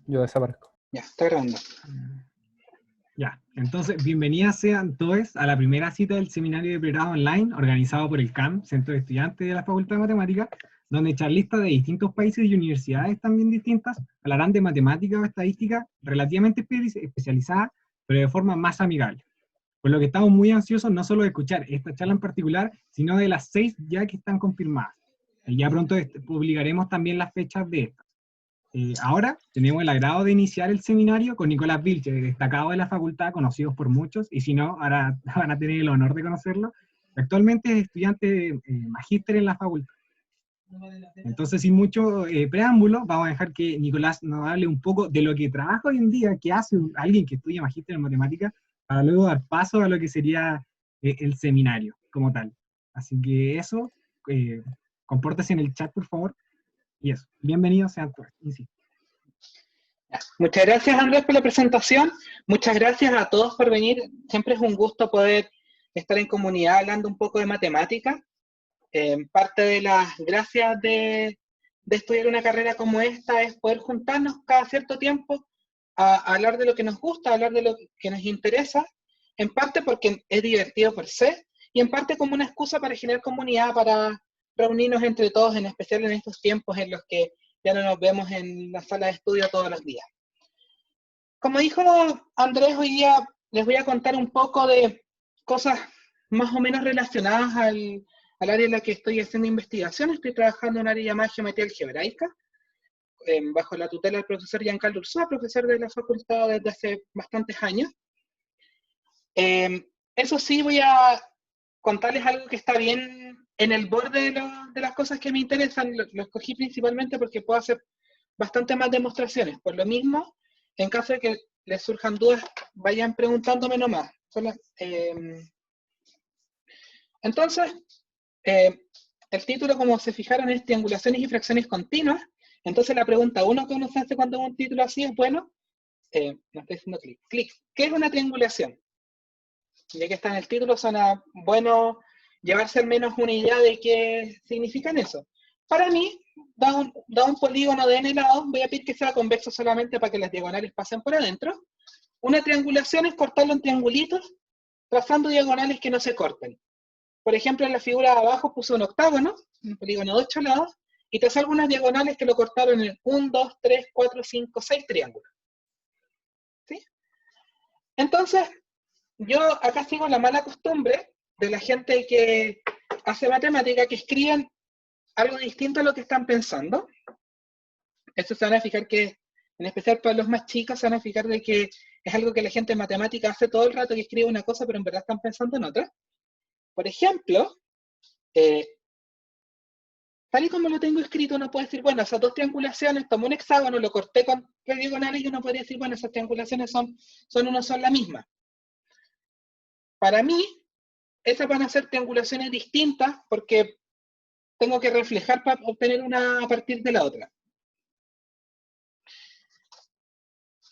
Yo desaparezco. Ya, está grabando. Ya, entonces, bienvenidas sean todos a la primera cita del seminario de pregrado online organizado por el CAM, Centro de Estudiantes de la Facultad de Matemáticas, donde charlistas de distintos países y universidades también distintas hablarán de matemática o estadística relativamente especializada, pero de forma más amigable. Por lo que estamos muy ansiosos no solo de escuchar esta charla en particular, sino de las 6 ya que están confirmadas. Y ya pronto publicaremos también las fechas de estas. Ahora tenemos el agrado de iniciar el seminario con Nicolás Vilche, destacado de la facultad, conocidos por muchos, y si no, ahora van a tener el honor de conocerlo. Actualmente es estudiante magíster en la facultad. Entonces, sin mucho preámbulo, vamos a dejar que Nicolás nos hable un poco de lo que trabaja hoy en día, que hace alguien que estudia magíster en matemáticas, para luego dar paso a lo que sería el seminario como tal. Así que eso, compórtese en el chat, por favor. Y eso, bienvenidos sean todos, insisto. Muchas gracias, Andrés, por la presentación. Muchas gracias a todos por venir. Siempre es un gusto poder estar en comunidad hablando un poco de matemática. Parte de las gracias de estudiar una carrera como esta es poder juntarnos cada cierto tiempo a hablar de lo que nos gusta, a hablar de lo que nos interesa, en parte porque es divertido por ser, y en parte como una excusa para generar comunidad, para reunirnos entre todos, en especial en estos tiempos en los que ya no nos vemos en la sala de estudio todos los días. Como dijo Andrés, hoy día les voy a contar un poco de cosas más o menos relacionadas al área en la que estoy haciendo investigación. Estoy trabajando en un área llamada geometría algebraica, bajo la tutela del profesor Giancarlo Ursúa, profesor de la facultad desde hace bastantes años. Eso sí, voy a contarles algo que está bien en el borde de las cosas que me interesan. Lo escogí principalmente porque puedo hacer bastante más demostraciones. Por lo mismo, en caso de que les surjan dudas, vayan preguntándome nomás. Entonces, el título, como se fijaron, es triangulaciones y fracciones continuas. Entonces la pregunta uno que uno se hace cuando un título así es, bueno, no estoy haciendo clic. ¿Qué es una triangulación? Ya que está en el título, suena bueno llevarse al menos una idea de qué significan eso. Para mí, da un polígono de n lados, voy a pedir que sea convexo solamente para que las diagonales pasen por adentro. Una triangulación es cortarlo en triangulitos, trazando diagonales que no se corten. Por ejemplo, en la figura de abajo puse un octágono, un polígono de 8 lados, y trazé algunas diagonales que lo cortaron en 1, 2, 3, 4, 5, 6 triángulos. ¿Sí? Entonces, yo acá sigo la mala costumbre de la gente que hace matemática, que escriben algo distinto a lo que están pensando. Eso se van a fijar que, en especial para los más chicos, se van a fijar de que es algo que la gente en matemática hace todo el rato, que escribe una cosa, pero en verdad están pensando en otra. Por ejemplo, tal y como lo tengo escrito, uno puede decir, bueno, esas dos triangulaciones, tomé un hexágono, lo corté con tres diagonales, y uno podría decir, bueno, esas triangulaciones son la misma. Para mí, esas van a ser triangulaciones distintas porque tengo que reflejar para obtener una a partir de la otra.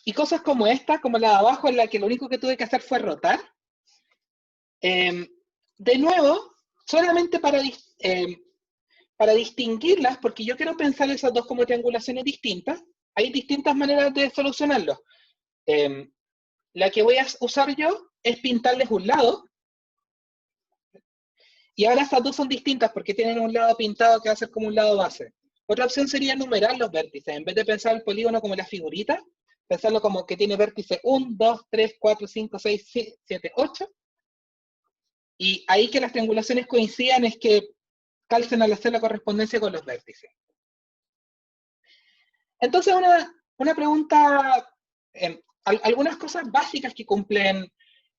Y cosas como esta, como la de abajo, en la que lo único que tuve que hacer fue rotar. De nuevo, solamente para distinguirlas, porque yo quiero pensar esas dos como triangulaciones distintas, hay distintas maneras de solucionarlo. La que voy a usar yo es pintarles un lado, y ahora estas dos son distintas porque tienen un lado pintado que va a ser como un lado base. Otra opción sería numerar los vértices, en vez de pensar el polígono como la figurita, pensarlo como que tiene vértices 1, 2, 3, 4, 5, 6, 7, 8, y ahí que las triangulaciones coincidan es que calcen al hacer la correspondencia con los vértices. Entonces, una pregunta, algunas cosas básicas que cumplen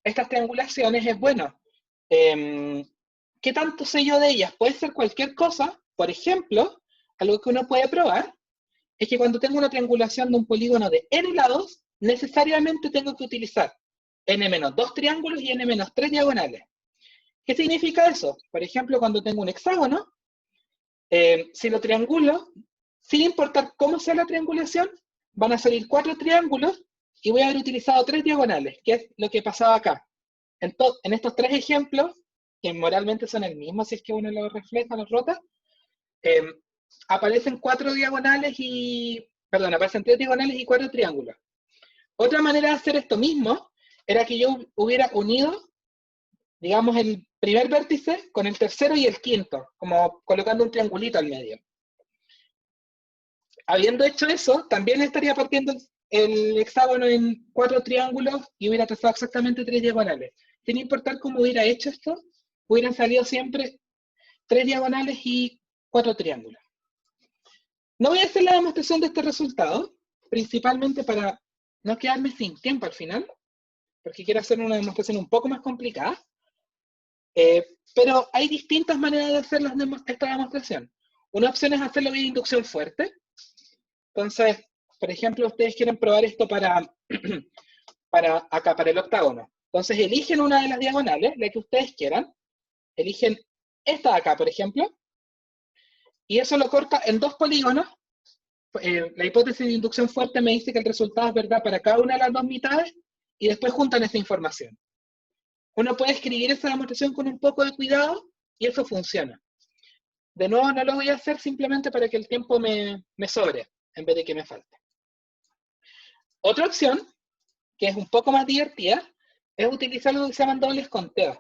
estas triangulaciones es, bueno, ¿qué tanto sé yo de ellas? Puede ser cualquier cosa. Por ejemplo, algo que uno puede probar es que cuando tengo una triangulación de un polígono de n lados, necesariamente tengo que utilizar n-2 triángulos y n-3 diagonales. ¿Qué significa eso? Por ejemplo, cuando tengo un hexágono, si lo triangulo, sin importar cómo sea la triangulación, van a salir 4 triángulos y voy a haber utilizado 3 diagonales, que es lo que pasaba acá. En estos 3 ejemplos, que moralmente son el mismo, si es que uno lo refleja, lo rota, aparecen 4 diagonales y perdón, aparecen 3 diagonales y 4 triángulos. Otra manera de hacer esto mismo era que yo hubiera unido, digamos, el primer vértice con el tercero y el quinto, como colocando un triangulito al medio. Habiendo hecho eso, también estaría partiendo el hexágono en 4 triángulos y hubiera trazado exactamente 3 diagonales. Sin importar cómo hubiera hecho esto, hubieran salido siempre 3 diagonales y 4 triángulos. No voy a hacer la demostración de este resultado, principalmente para no quedarme sin tiempo al final, porque quiero hacer una demostración un poco más complicada. Pero hay distintas maneras de hacer esta demostración. Una opción es hacerlo vía inducción fuerte. Entonces, por ejemplo, ustedes quieren probar esto para el octágono. Entonces eligen una de las diagonales, la que ustedes quieran. Eligen esta de acá, por ejemplo. Y eso lo corta en 2 polígonos. La hipótesis de inducción fuerte me dice que el resultado es verdad para cada una de las 2 mitades. Y después juntan esa información. Uno puede escribir esa demostración con un poco de cuidado y eso funciona. De nuevo, no lo voy a hacer simplemente para que el tiempo me sobre, en vez de que me falte. Otra opción, que es un poco más divertida, es utilizar lo que se llaman dobles conteos.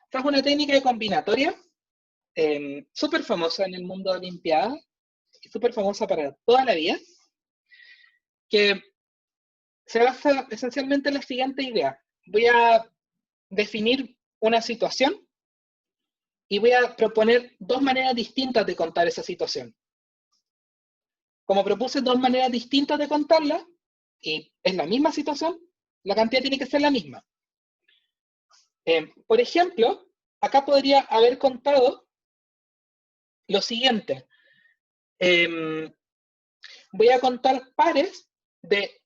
Esta es una técnica de combinatoria súper famosa en el mundo de Olimpiadas, y súper famosa para toda la vida, que se basa esencialmente en la siguiente idea. Voy a definir una situación y voy a proponer 2 maneras distintas de contar esa situación. Como propuse 2 maneras distintas de contarla, y es la misma situación, la cantidad tiene que ser la misma. Por ejemplo, acá podría haber contado lo siguiente. Voy a contar pares de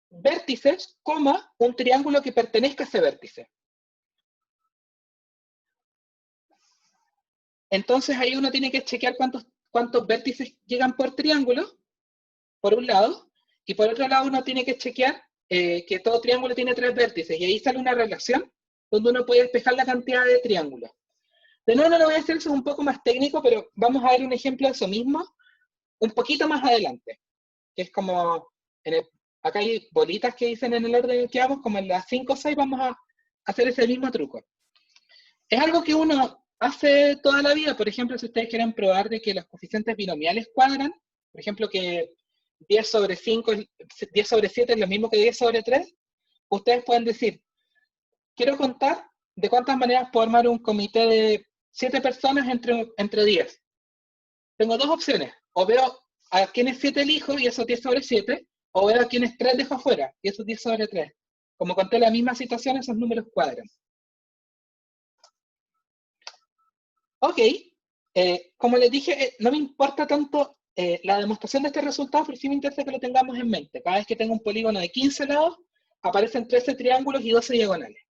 vértices, coma, un triángulo que pertenezca a ese vértice. Entonces ahí uno tiene que chequear cuántos vértices llegan por triángulo, por un lado, y por otro lado uno tiene que chequear que todo triángulo tiene 3 vértices, y ahí sale una relación donde uno puede despejar la cantidad de triángulos. De nuevo no lo voy a hacer, eso es un poco más técnico, pero vamos a ver un ejemplo de eso mismo un poquito más adelante, que es como, acá hay bolitas que dicen en el orden que vamos, como en las 5 o 6 vamos a hacer ese mismo truco. Es algo que uno hace toda la vida. Por ejemplo, si ustedes quieren probar de que los coeficientes binomiales cuadran, por ejemplo, que 10 sobre 5, 10 sobre 7 es lo mismo que 10 sobre 3, ustedes pueden decir, quiero contar de cuántas maneras puedo armar un comité de 7 personas entre 10. Tengo 2 opciones. O veo a quienes 7 elijo y eso es 10 sobre 7, o veo a quienes 3 dejo afuera y eso es 10 sobre 3. Como conté la misma situación, esos números cuadran. Ok, como les dije, no me importa tanto la demostración de este resultado, pero sí me interesa que lo tengamos en mente. Cada vez que tengo un polígono de 15 lados, aparecen 13 triángulos y 12 diagonales.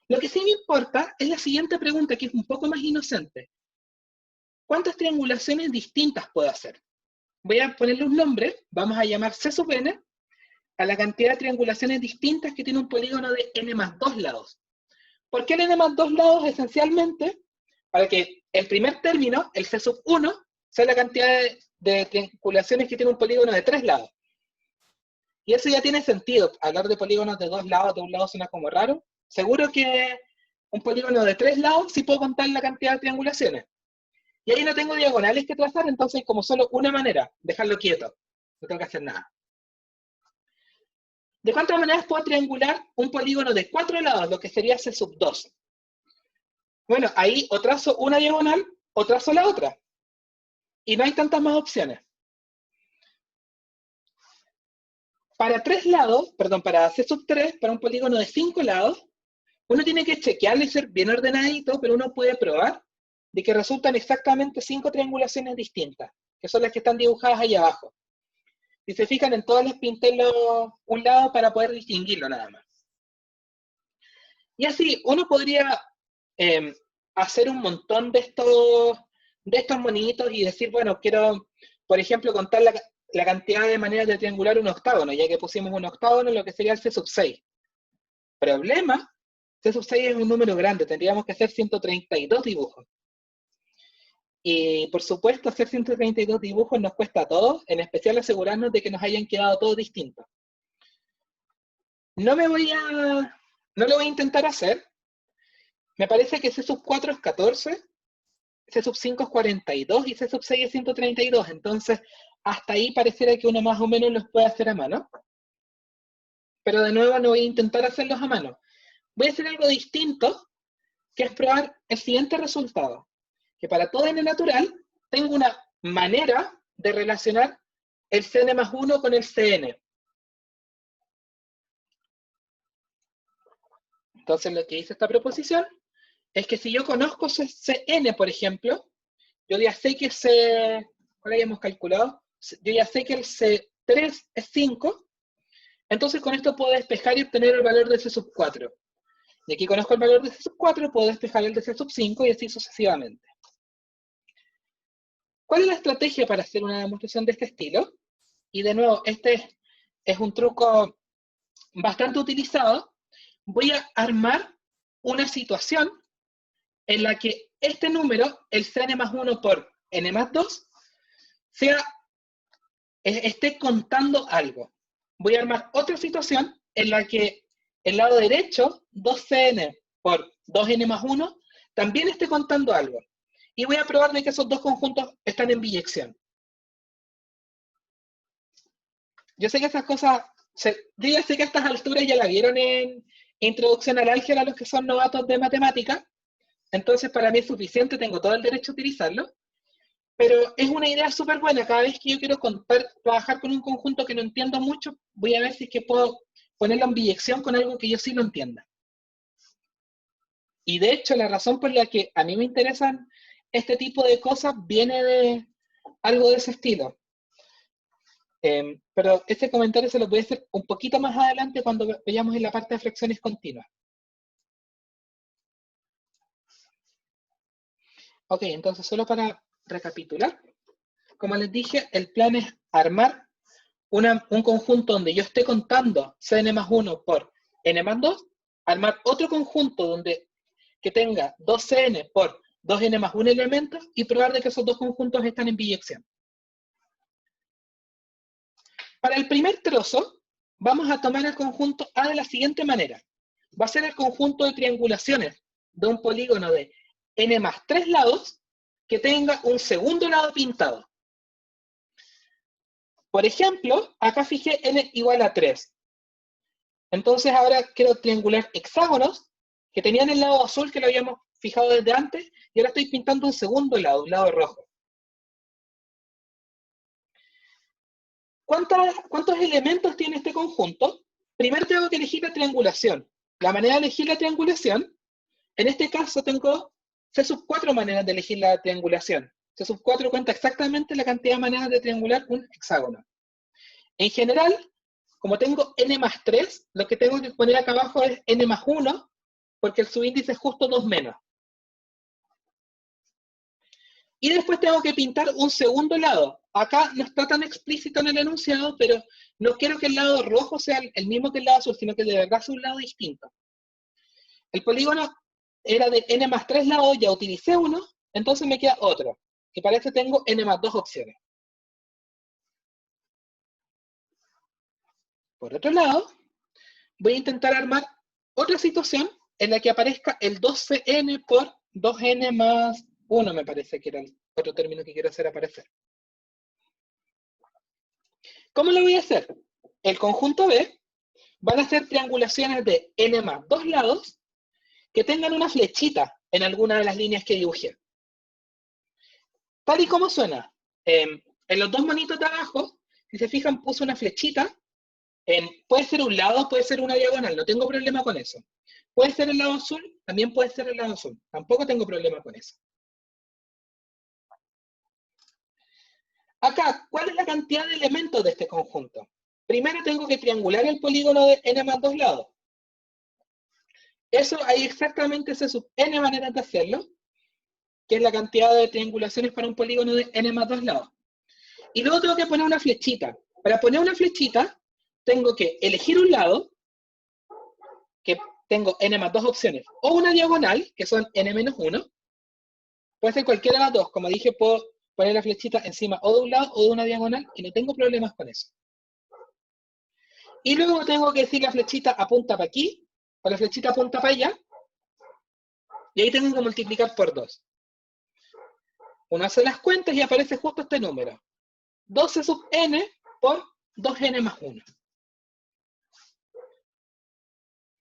Lo que sí me importa es la siguiente pregunta, que es un poco más inocente. ¿Cuántas triangulaciones distintas puedo hacer? Voy a ponerle un nombre, vamos a llamar C sub n, a la cantidad de triangulaciones distintas que tiene un polígono de n más 2 lados. ¿Por qué el n más 2 lados? Esencialmente, para que el primer término, el C sub 1, sea la cantidad de triangulaciones que tiene un polígono de 3 lados. Y eso ya tiene sentido. Hablar de polígonos de 2 lados, de un lado suena como raro. Seguro que un polígono de 3 lados sí puedo contar la cantidad de triangulaciones. Y ahí no tengo diagonales que trazar, entonces como solo una manera, dejarlo quieto. No tengo que hacer nada. ¿De cuántas maneras puedo triangular un polígono de 4 lados, lo que sería C sub 2? Bueno, ahí o trazo una diagonal o trazo la otra. Y no hay tantas más opciones. Para 3 lados, perdón, para C sub 3, para un polígono de 5 lados, uno tiene que chequearlo y ser bien ordenadito, pero uno puede probar de que resultan exactamente 5 triangulaciones distintas, que son las que están dibujadas ahí abajo. Si se fijan, en todas les pinté un lado para poder distinguirlo nada más. Y así, uno podría hacer un montón de estos monitos y decir, bueno, quiero, por ejemplo, contar la cantidad de maneras de triangular un octágono, ya que pusimos un octágono, lo que sería el C sub 6. Problema, C sub 6 es un número grande, tendríamos que hacer 132 dibujos. Y por supuesto, hacer 132 dibujos nos cuesta a todos, en especial asegurarnos de que nos hayan quedado todos distintos. No lo voy a intentar hacer. Me parece que C sub 4 es 14, C sub 5 es 42 y C sub 6 es 132. Entonces, hasta ahí pareciera que uno más o menos los puede hacer a mano. Pero de nuevo no voy a intentar hacerlos a mano. Voy a hacer algo distinto, que es probar el siguiente resultado. Que para todo n natural, tengo una manera de relacionar el Cn más 1 con el Cn. Entonces lo que dice esta proposición es que si yo conozco Cn, por ejemplo, yo ya sé que ¿cuál habíamos calculado? Yo ya sé que el C3 es 5, entonces con esto puedo despejar y obtener el valor de C sub 4. Y aquí conozco el valor de C sub 4, puedo despejar el de C sub 5 y así sucesivamente. ¿Cuál es la estrategia para hacer una demostración de este estilo? Y de nuevo, este es un truco bastante utilizado. Voy a armar una situación en la que este número, el Cn más 1 por n más 2, esté contando algo. Voy a armar otra situación en la que el lado derecho, 2Cn por 2n más 1, también esté contando algo. Y voy a probar de que esos dos conjuntos están en biyección. Yo sé que esas cosas, yo ya sé que a estas alturas ya la vieron en Introducción al Álgebra los que son novatos de matemática, entonces para mí es suficiente, tengo todo el derecho a utilizarlo, pero es una idea súper buena. Cada vez que yo quiero trabajar con un conjunto que no entiendo mucho, voy a ver si es que puedo ponerlo en biyección con algo que yo sí lo entienda. Y de hecho, la razón por la que a mí me interesan este tipo de cosas viene de algo de ese estilo. Pero este comentario se lo voy a hacer un poquito más adelante cuando veamos en la parte de fracciones continuas. Ok, entonces solo para recapitular, como les dije, el plan es armar un conjunto donde yo esté contando Cn más 1 por n más 2, armar otro conjunto que tenga 2Cn por 2n más 1 elementos y probar de que esos dos conjuntos están en biyección. Para el primer trozo, vamos a tomar el conjunto A de la siguiente manera. Va a ser el conjunto de triangulaciones de un polígono de n más 3 lados que tenga un segundo lado pintado. Por ejemplo, acá fijé n igual a 3. Entonces ahora quiero triangular hexágonos que tenían el lado azul que lo habíamos fijado desde antes, y ahora estoy pintando un segundo lado, un lado rojo. ¿Cuántos elementos tiene este conjunto? Primero tengo que elegir la triangulación. La manera de elegir la triangulación, en este caso tengo C sub 4 maneras de elegir la triangulación. C sub 4 cuenta exactamente la cantidad de maneras de triangular un hexágono. En general, como tengo n más 3, lo que tengo que poner acá abajo es n más 1, porque el subíndice es justo 2 menos. Y después tengo que pintar un segundo lado. Acá no está tan explícito en el enunciado, pero no quiero que el lado rojo sea el mismo que el lado azul, sino que de verdad sea un lado distinto. El polígono era de n más 3 lados, ya utilicé uno, entonces me queda otro, que para eso tengo n más 2 opciones. Por otro lado, voy a intentar armar otra situación en la que aparezca el 2cn por 2n más 1, me parece que era el otro término que quiero hacer aparecer. ¿Cómo lo voy a hacer? El conjunto B van a ser triangulaciones de n más 2 lados que tengan una flechita en alguna de las líneas que dibujé. Tal y como suena, en los dos monitos de abajo, si se fijan, puse una flechita. Puede ser un lado, puede ser una diagonal, no tengo problema con eso. Puede ser el lado azul, también puede ser el lado azul. Tampoco tengo problema con eso. Acá, ¿cuál es la cantidad de elementos de este conjunto? Primero tengo que triangular el polígono de n más 2 lados. Eso hay exactamente C sub n maneras de hacerlo, que es la cantidad de triangulaciones para un polígono de n más 2 lados. Y luego tengo que poner una flechita. Para poner una flechita, tengo que elegir un lado, que tengo n más 2 opciones, o una diagonal, que son n menos 1, Puede ser cualquiera de las dos. Como dije, puedo poner la flechita encima o de un lado o de una diagonal y no tengo problemas con eso. Y luego tengo que decir la flechita apunta para aquí, o la flechita apunta para allá, y ahí tengo que multiplicar por 2. Uno hace las cuentas y aparece justo este número. 12 sub n por 2n más 1.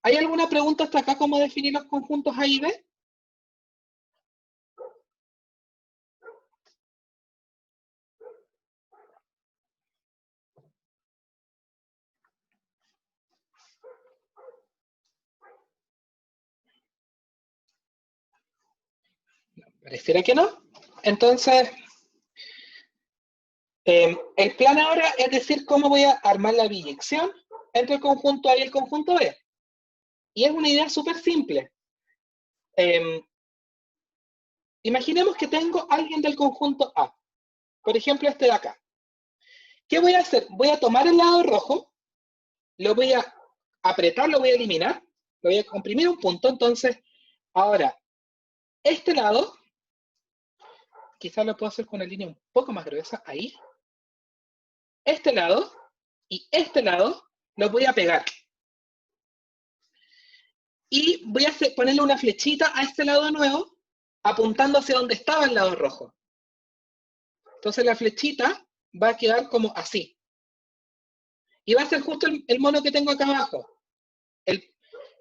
¿Hay alguna pregunta hasta acá cómo definir los conjuntos A y B? Pareciera que no. Entonces, el plan ahora es decir cómo voy a armar la biyección entre el conjunto A y el conjunto B. Y es una idea súper simple. Imaginemos que tengo a alguien del conjunto A. Por ejemplo, este de acá. ¿Qué voy a hacer? Voy a tomar el lado rojo, lo voy a apretar, lo voy a eliminar, lo voy a comprimir un punto. Entonces, ahora, este lado, quizás lo puedo hacer con una línea un poco más gruesa, ahí. Este lado y este lado los voy a pegar. Y voy a ponerle una flechita a este lado nuevo, apuntando hacia donde estaba el lado rojo. Entonces la flechita va a quedar como así. Y va a ser justo el mono que tengo acá abajo.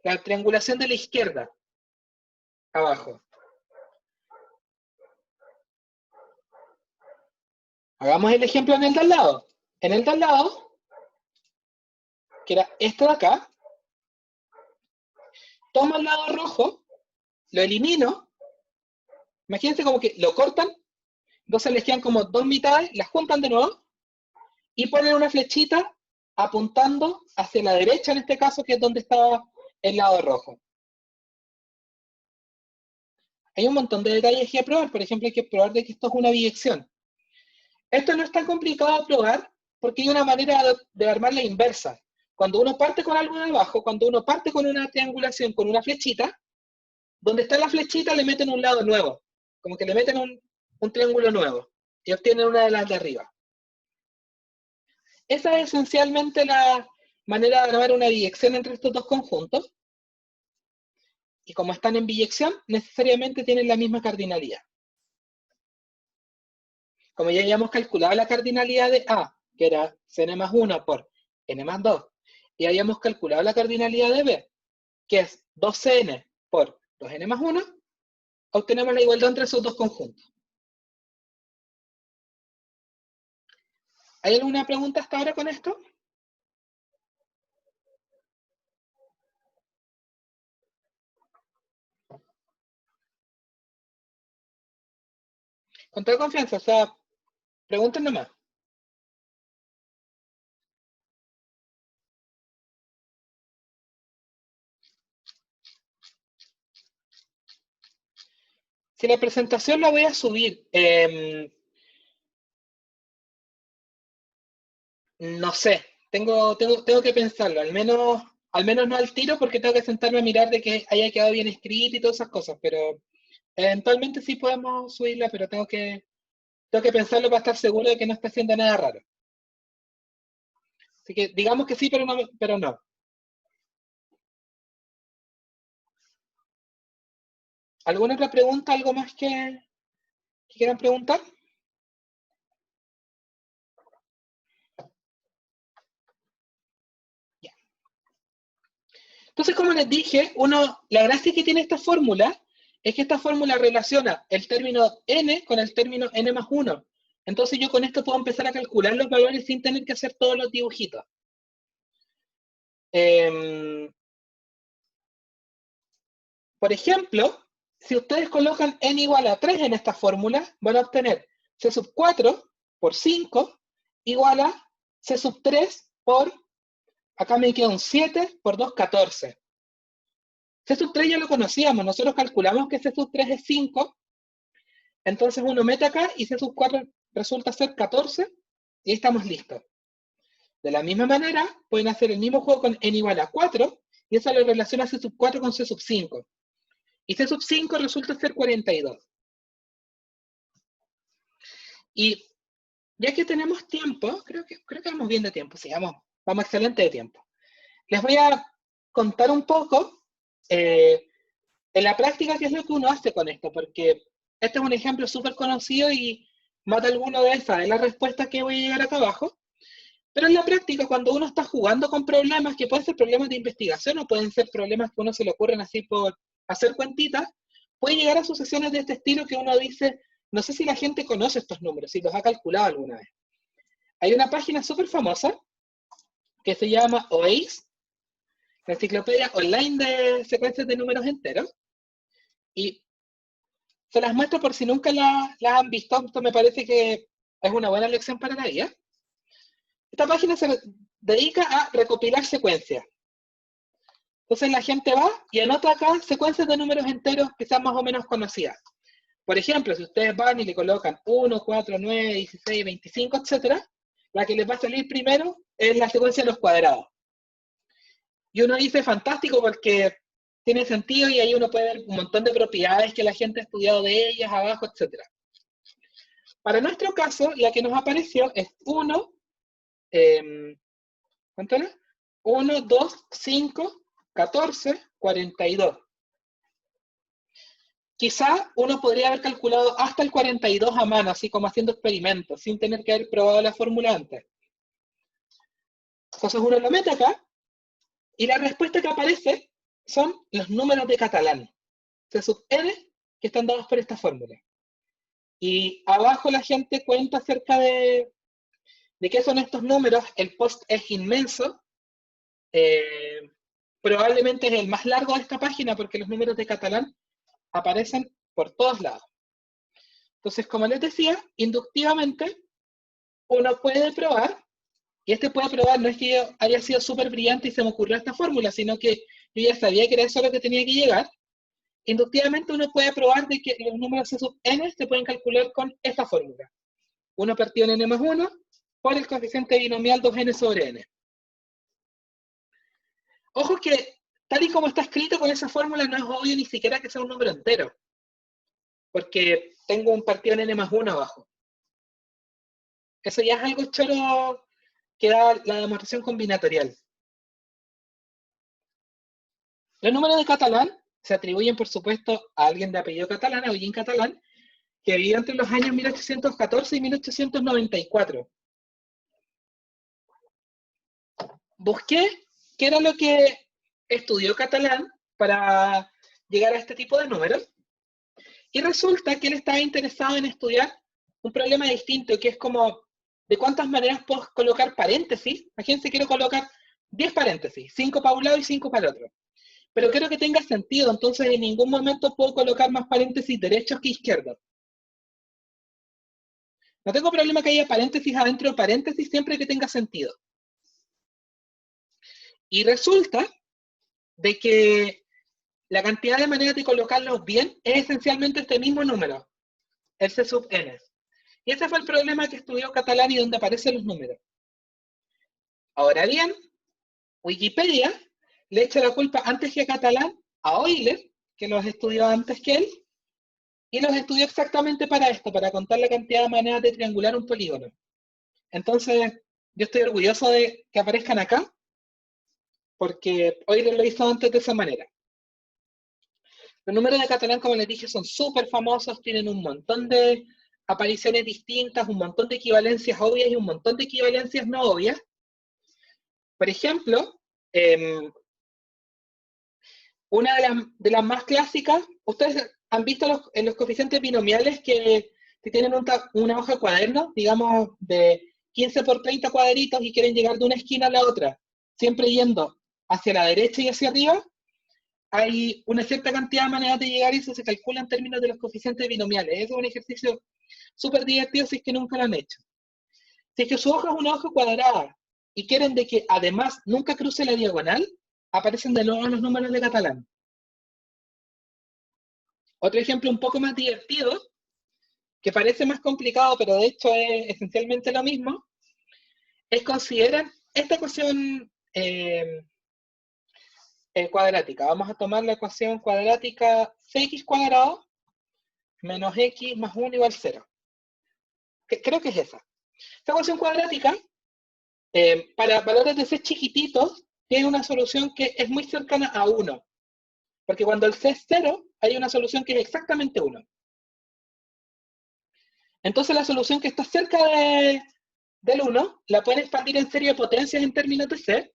La triangulación de la izquierda. Abajo. Hagamos el ejemplo en el de al lado. En el de al lado, que era esto de acá, tomo el lado rojo, lo elimino. Imagínense como que lo cortan, entonces les quedan como dos mitades, las juntan de nuevo y ponen una flechita apuntando hacia la derecha, en este caso, que es donde estaba el lado rojo. Hay un montón de detalles que probar. Por ejemplo, hay que probar de que esto es una biyección. Esto no es tan complicado de probar porque hay una manera de armar la inversa. Cuando uno parte con algo de abajo, cuando uno parte con una triangulación, con una flechita, donde está la flechita le meten un lado nuevo. Como que le meten un triángulo nuevo. Y obtienen una de las de arriba. Esa es esencialmente la manera de armar una biyección entre estos dos conjuntos. Y como están en biyección, necesariamente tienen la misma cardinalidad. Como ya habíamos calculado la cardinalidad de A, que era Cn más 1 por n más 2, y habíamos calculado la cardinalidad de B, que es 2Cn por 2n más 1, obtenemos la igualdad entre esos dos conjuntos. ¿Hay alguna pregunta hasta ahora con esto? Con toda confianza, o sea, pregunten nomás. Si la presentación la voy a subir, no sé, tengo que pensarlo, al menos no al tiro, porque tengo que sentarme a mirar de que haya quedado bien escrito y todas esas cosas, pero eventualmente sí podemos subirla, pero tengo que pensarlo para estar seguro de que no está haciendo nada raro. Así que digamos que sí, pero no. ¿Alguna otra pregunta? ¿Algo más que quieran preguntar? Ya. Entonces, como les dije, la gracia que tiene esta fórmula es que esta fórmula relaciona el término n con el término n más 1. Entonces yo con esto puedo empezar a calcular los valores sin tener que hacer todos los dibujitos. Por ejemplo, si ustedes colocan n igual a 3 en esta fórmula, van a obtener c sub 4 por 5 igual a c sub 3 por, acá me queda un 7 por 2, 14. C sub 3 ya lo conocíamos, nosotros calculamos que C sub 3 es 5, entonces uno mete acá y C sub 4 resulta ser 14 y ahí estamos listos. De la misma manera, pueden hacer el mismo juego con n igual a 4 y eso lo relaciona C sub 4 con C sub 5. Y C sub 5 resulta ser 42. Y ya que tenemos tiempo, creo que vamos bien de tiempo, sí, vamos excelente de tiempo. Les voy a contar un poco en la práctica qué es lo que uno hace con esto, porque este es un ejemplo súper conocido y más de alguno de esas es la respuesta que voy a llegar acá abajo. Pero en la práctica, cuando uno está jugando con problemas, que pueden ser problemas de investigación o pueden ser problemas que a uno se le ocurren así por hacer cuentitas, puede llegar a sucesiones de este estilo que uno dice, no sé si la gente conoce estos números, si los ha calculado alguna vez. Hay una página súper famosa que se llama OASE, la enciclopedia online de secuencias de números enteros, y se las muestro por si nunca la han visto. Esto me parece que es una buena lección para la vida. Esta página se dedica a recopilar secuencias. Entonces la gente va y anota acá secuencias de números enteros que sean más o menos conocidas. Por ejemplo, si ustedes van y le colocan 1, 4, 9, 16, 25, etc., la que les va a salir primero es la secuencia de los cuadrados. Y uno dice, fantástico, porque tiene sentido y ahí uno puede ver un montón de propiedades que la gente ha estudiado de ellas, abajo, etc. Para nuestro caso, la que nos apareció es 1, ¿cuánto era? 1, 2, 5, 14, 42. Quizá uno podría haber calculado hasta el 42 a mano, así como haciendo experimentos, sin tener que haber probado la fórmula antes. Entonces uno lo mete acá, y la respuesta que aparece son los números de Catalán, C sub n, que están dados por esta fórmula. Y abajo la gente cuenta acerca de qué son estos números. El post es inmenso. Probablemente es el más largo de esta página porque los números de Catalán aparecen por todos lados. Entonces, como les decía, inductivamente uno puede probar, y puede probar no es que yo haya sido súper brillante y se me ocurrió esta fórmula, sino que yo ya sabía que era eso lo que tenía que llegar. Inductivamente uno puede probar de que los números C sub n se pueden calcular con esta fórmula. 1 partido en n más 1 por el coeficiente binomial 2n sobre n. Ojo que, tal y como está escrito con esa fórmula, no es obvio ni siquiera que sea un número entero, porque tengo un partido en n más 1 abajo. Eso ya es algo choro que da la demostración combinatorial. Los números de Catalán se atribuyen, por supuesto, a alguien de apellido catalán, a Eugene Catalán, que vivió entre los años 1814 y 1894. Busqué qué era lo que estudió Catalán para llegar a este tipo de números, y resulta que él estaba interesado en estudiar un problema distinto, que es como, ¿de cuántas maneras puedo colocar paréntesis? Imagínense, quiero colocar 10 paréntesis, 5 para un lado y 5 para el otro. Pero quiero que tenga sentido, entonces en ningún momento puedo colocar más paréntesis derechos que izquierdos. No tengo problema que haya paréntesis adentro de paréntesis siempre que tenga sentido. Y resulta de que la cantidad de maneras de colocarlos bien es esencialmente este mismo número, el C sub n. Y ese fue el problema que estudió Catalán y donde aparecen los números. Ahora bien, Wikipedia le echa la culpa antes que a Catalán a Euler, que los estudió antes que él, y los estudió exactamente para esto, para contar la cantidad de maneras de triangular un polígono. Entonces, yo estoy orgulloso de que aparezcan acá, porque Euler lo hizo antes de esa manera. Los números de Catalán, como les dije, son súper famosos, tienen un montón de apariciones distintas, un montón de equivalencias obvias y un montón de equivalencias no obvias. Por ejemplo, una de las más clásicas, ustedes han visto en los coeficientes binomiales que tienen una hoja de cuaderno, digamos, de 15 por 30 cuadritos y quieren llegar de una esquina a la otra, siempre yendo hacia la derecha y hacia arriba. Hay una cierta cantidad de maneras de llegar y eso se calcula en términos de los coeficientes binomiales. Es un ejercicio súper divertido si es que nunca lo han hecho. Si es que su hoja es una hoja cuadrada y quieren de que además nunca cruce la diagonal, aparecen de nuevo los números de Catalán. Otro ejemplo un poco más divertido, que parece más complicado, pero de hecho es esencialmente lo mismo, es considerar esta ecuación cuadrática. Vamos a tomar la ecuación cuadrática cx cuadrado menos x más 1 igual 0. creo que es esa. Esta ecuación cuadrática, para valores de C chiquititos, tiene una solución que es muy cercana a 1. Porque cuando el C es 0, hay una solución que es exactamente 1. Entonces la solución que está cerca del 1, la pueden expandir en serie de potencias en términos de C,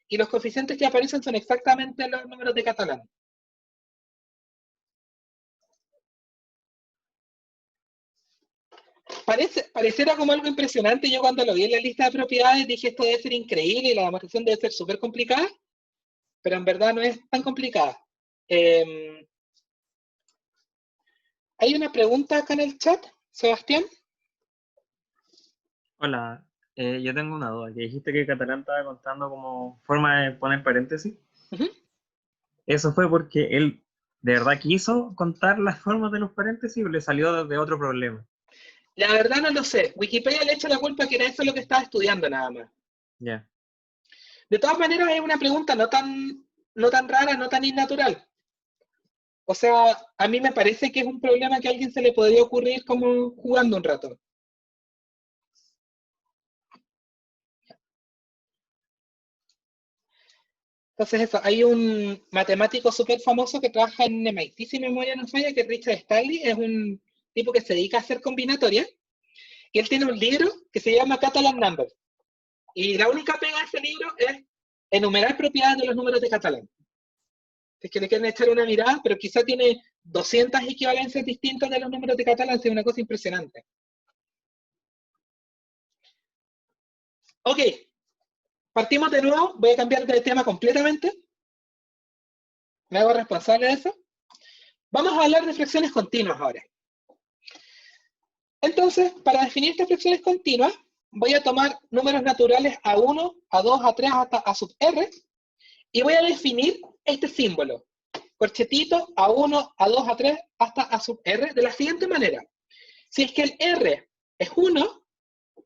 y los coeficientes que aparecen son exactamente los números de Catalan. Pareciera como algo impresionante. Yo cuando lo vi en la lista de propiedades dije esto debe ser increíble y la demostración debe ser súper complicada, pero en verdad no es tan complicada. Hay una pregunta acá en el chat, Sebastián. Hola, yo tengo una duda. Que dijiste que Catalán estaba contando como forma de poner paréntesis. Uh-huh. ¿Eso fue porque él de verdad quiso contar las formas de los paréntesis o le salió de otro problema? La verdad no lo sé. Wikipedia le echa la culpa que era eso lo que estaba estudiando nada más. Ya. De todas maneras es una pregunta no tan rara, no tan innatural. O sea, a mí me parece que es un problema que a alguien se le podría ocurrir como jugando un rato. Entonces eso, hay un matemático súper famoso que trabaja en MIT, si mi memoria no falla, que es Richard Stanley, es un tipo que se dedica a hacer combinatorias, y él tiene un libro que se llama Catalan Numbers. Y la única pega de ese libro es enumerar propiedades de los números de Catalan. Si es que le quieren echar una mirada, pero quizá tiene 200 equivalencias distintas de los números de Catalan, es una cosa impresionante. Ok, partimos de nuevo, voy a cambiar de tema completamente. Me hago responsable de eso. Vamos a hablar de fracciones continuas ahora. Entonces, para definir estas fracciones continuas, voy a tomar números naturales A1, A2, A3 hasta A sub R, y voy a definir este símbolo, corchetito A1, A2, A3 hasta A sub R, de la siguiente manera. Si es que el R es 1,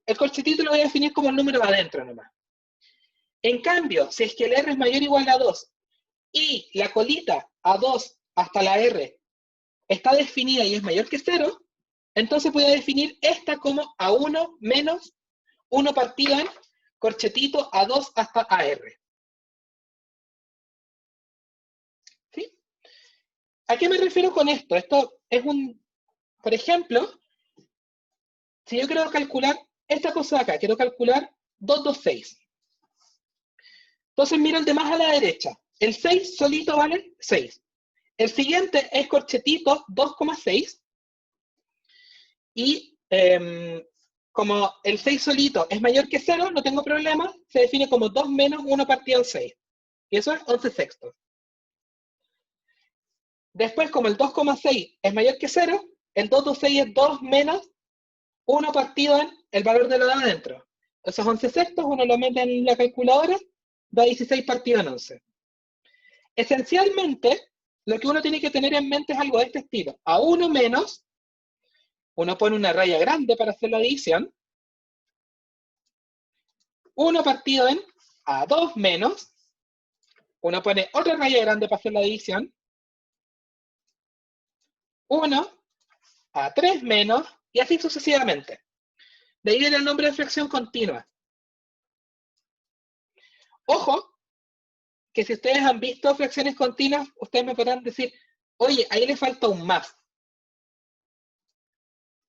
el corchetito lo voy a definir como el número adentro nomás. En cambio, si es que el R es mayor o igual a 2 y la colita A2 hasta la R está definida y es mayor que 0, entonces voy a definir esta como A1 menos 1 partido en corchetito A2 hasta AR. ¿Sí? ¿A qué me refiero con esto? Esto es por ejemplo, si yo quiero calcular esta cosa de acá, quiero calcular 226. Entonces miro el de más a la derecha. El 6 solito vale 6. El siguiente es corchetito 2,6. Y como el 6 solito es mayor que 0, no tengo problema, se define como 2 menos 1 partido al 6. Y eso es 11 sextos. Después, como el 2,6 es mayor que 0, el 226 es 2 menos 1 partido en el valor de lo de adentro. Esos 11 sextos, uno lo mete en la calculadora, da 16 partido en 11. Esencialmente, lo que uno tiene que tener en mente es algo de este estilo. A 1 menos, uno pone una raya grande para hacer la división, 1 partido en A2 menos, uno pone otra raya grande para hacer la división, 1 A3 menos, y así sucesivamente. De ahí viene el nombre de fracción continua. Ojo, que si ustedes han visto fracciones continuas, ustedes me podrán decir, oye, ahí le falta un más.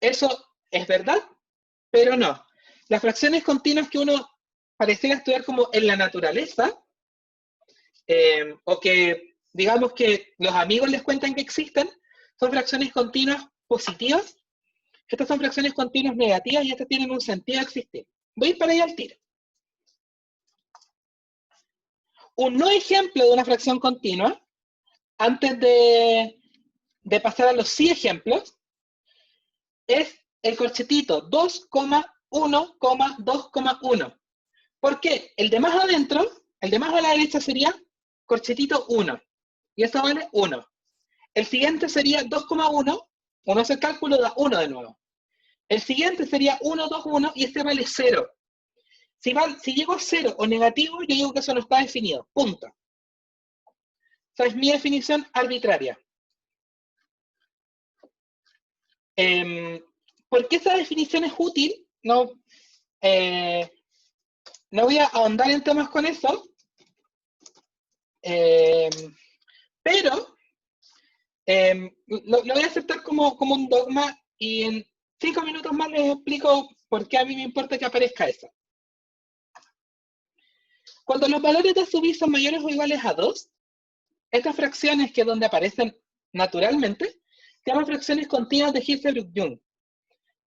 Eso es verdad, pero no. Las fracciones continuas que uno pareciera estudiar como en la naturaleza, o que digamos que los amigos les cuentan que existen, son fracciones continuas positivas. Estas son fracciones continuas negativas y estas tienen un sentido de existir. Voy a ir para allá al tiro. Un no ejemplo de una fracción continua, antes de pasar a los sí ejemplos, es el corchetito 2,1,2,1. ¿Por qué? El de más adentro, el de más a la derecha sería corchetito 1. Y esto vale 1. El siguiente sería 2,1. Uno hace el cálculo, da 1 de nuevo. El siguiente sería 1, 2, 1 y este vale 0. Si llego a 0 o negativo, yo digo que eso no está definido. Punto. Esa es mi definición arbitraria. ¿Por qué esa definición es útil? No voy a ahondar en temas con eso, pero lo voy a aceptar como un dogma y en 5 minutos más les explico por qué a mí me importa que aparezca eso. Cuando los valores de sub i son mayores o iguales a 2, estas fracciones, que es donde aparecen naturalmente, se llaman fracciones continuas de Hirzebruch-Jung.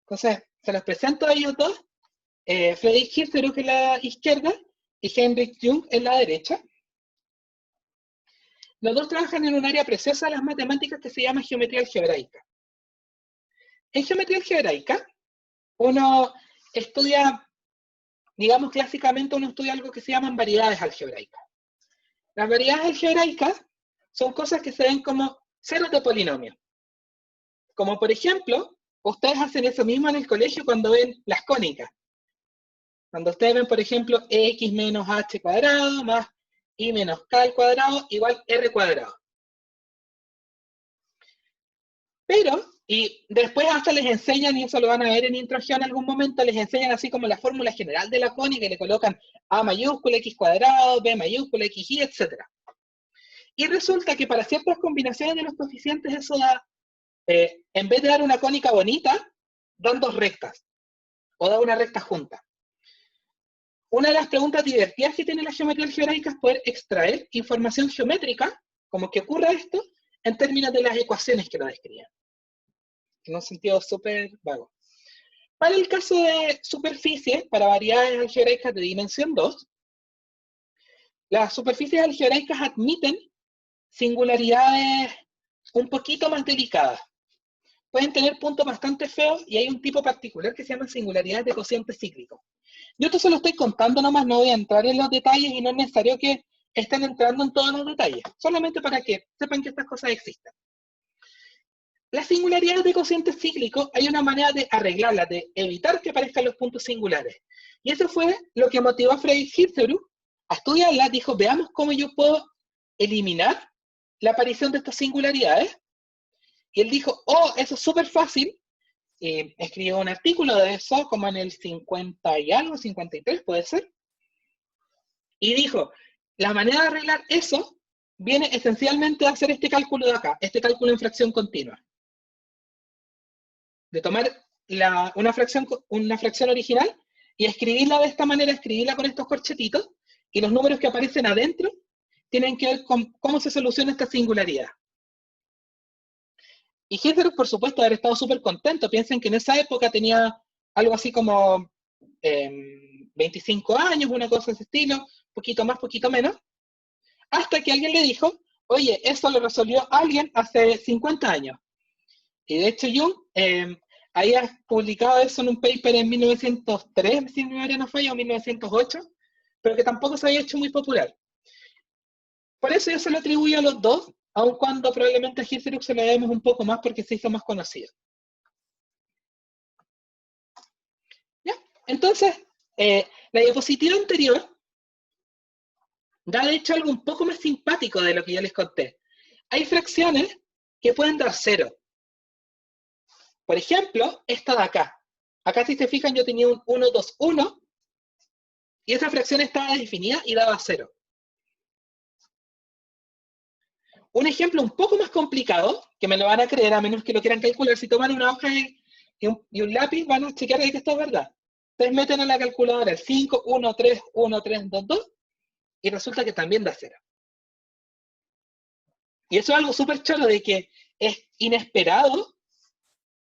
Entonces, se los presento a ellos dos, Friedrich Hirzebruch en la izquierda y Heinrich Jung en la derecha. Los dos trabajan en un área preciosa de las matemáticas que se llama geometría algebraica. En geometría algebraica, uno estudia, digamos clásicamente, uno estudia algo que se llaman variedades algebraicas. Las variedades algebraicas son cosas que se ven como ceros de polinomio. Como por ejemplo, ustedes hacen eso mismo en el colegio cuando ven las cónicas. Cuando ustedes ven, por ejemplo, x menos h cuadrado más y menos k al cuadrado igual r cuadrado. Pero, y después hasta les enseñan, y eso lo van a ver en introducción en algún momento, les enseñan así como la fórmula general de la cónica y le colocan a mayúscula x cuadrado, b mayúscula x y, etc. Y resulta que para ciertas combinaciones de los coeficientes eso da, en vez de dar una cónica bonita, dan dos rectas, o da una recta junta. Una de las preguntas divertidas que tiene la geometría algebraica es poder extraer información geométrica, como que ocurra esto, en términos de las ecuaciones que lo describen. En un sentido súper vago. Para el caso de superficies, para variedades algebraicas de dimensión 2, las superficies algebraicas admiten singularidades un poquito más delicadas. Pueden tener puntos bastante feos y hay un tipo particular que se llama singularidades de cociente cíclico. Yo esto se lo estoy contando nomás, no voy a entrar en los detalles y no es necesario que estén entrando en todos los detalles, solamente para que sepan que estas cosas existen. Las singularidades de cociente cíclico hay una manera de arreglarlas, de evitar que aparezcan los puntos singulares. Y eso fue lo que motivó a Friedrich Hirzebruch a estudiarlas. Dijo, veamos cómo yo puedo eliminar la aparición de estas singularidades. Y él dijo, oh, eso es súper fácil. Escribió un artículo de eso, como en el 50 y algo, 53 puede ser. Y dijo, la manera de arreglar eso viene esencialmente a hacer este cálculo de acá, este cálculo en fracción continua. De tomar una fracción original y escribirla de esta manera, escribirla con estos corchetitos, y los números que aparecen adentro tienen que ver con cómo se soluciona esta singularidad. Y Hirzebruch, por supuesto, haber estado súper contento. Piensen que en esa época tenía algo así como 25 años, una cosa de ese estilo, poquito más, poquito menos, hasta que alguien le dijo, oye, eso lo resolvió alguien hace 50 años. Y de hecho Jung había publicado eso en un paper en 1903, si mi memoria no falla, o 1908, pero que tampoco se había hecho muy popular. Por eso yo se lo atribuyo a los dos, aun cuando probablemente a Hirzebruch se lo debemos un poco más porque se hizo más conocido. ¿Ya? Entonces, la diapositiva anterior da de hecho algo un poco más simpático de lo que ya les conté. Hay fracciones que pueden dar cero. Por ejemplo, esta de acá. Acá, si se fijan, yo tenía un 1, 2, 1, y esa fracción estaba definida y daba 0. Un ejemplo un poco más complicado, que me lo van a creer a menos que lo quieran calcular, si toman una hoja y un lápiz, van a chequear de que esto es verdad. Ustedes meten a la calculadora el 5, 1, 3, 1, 3, 2, 2, y resulta que también da 0. Y eso es algo súper choro, de que es inesperado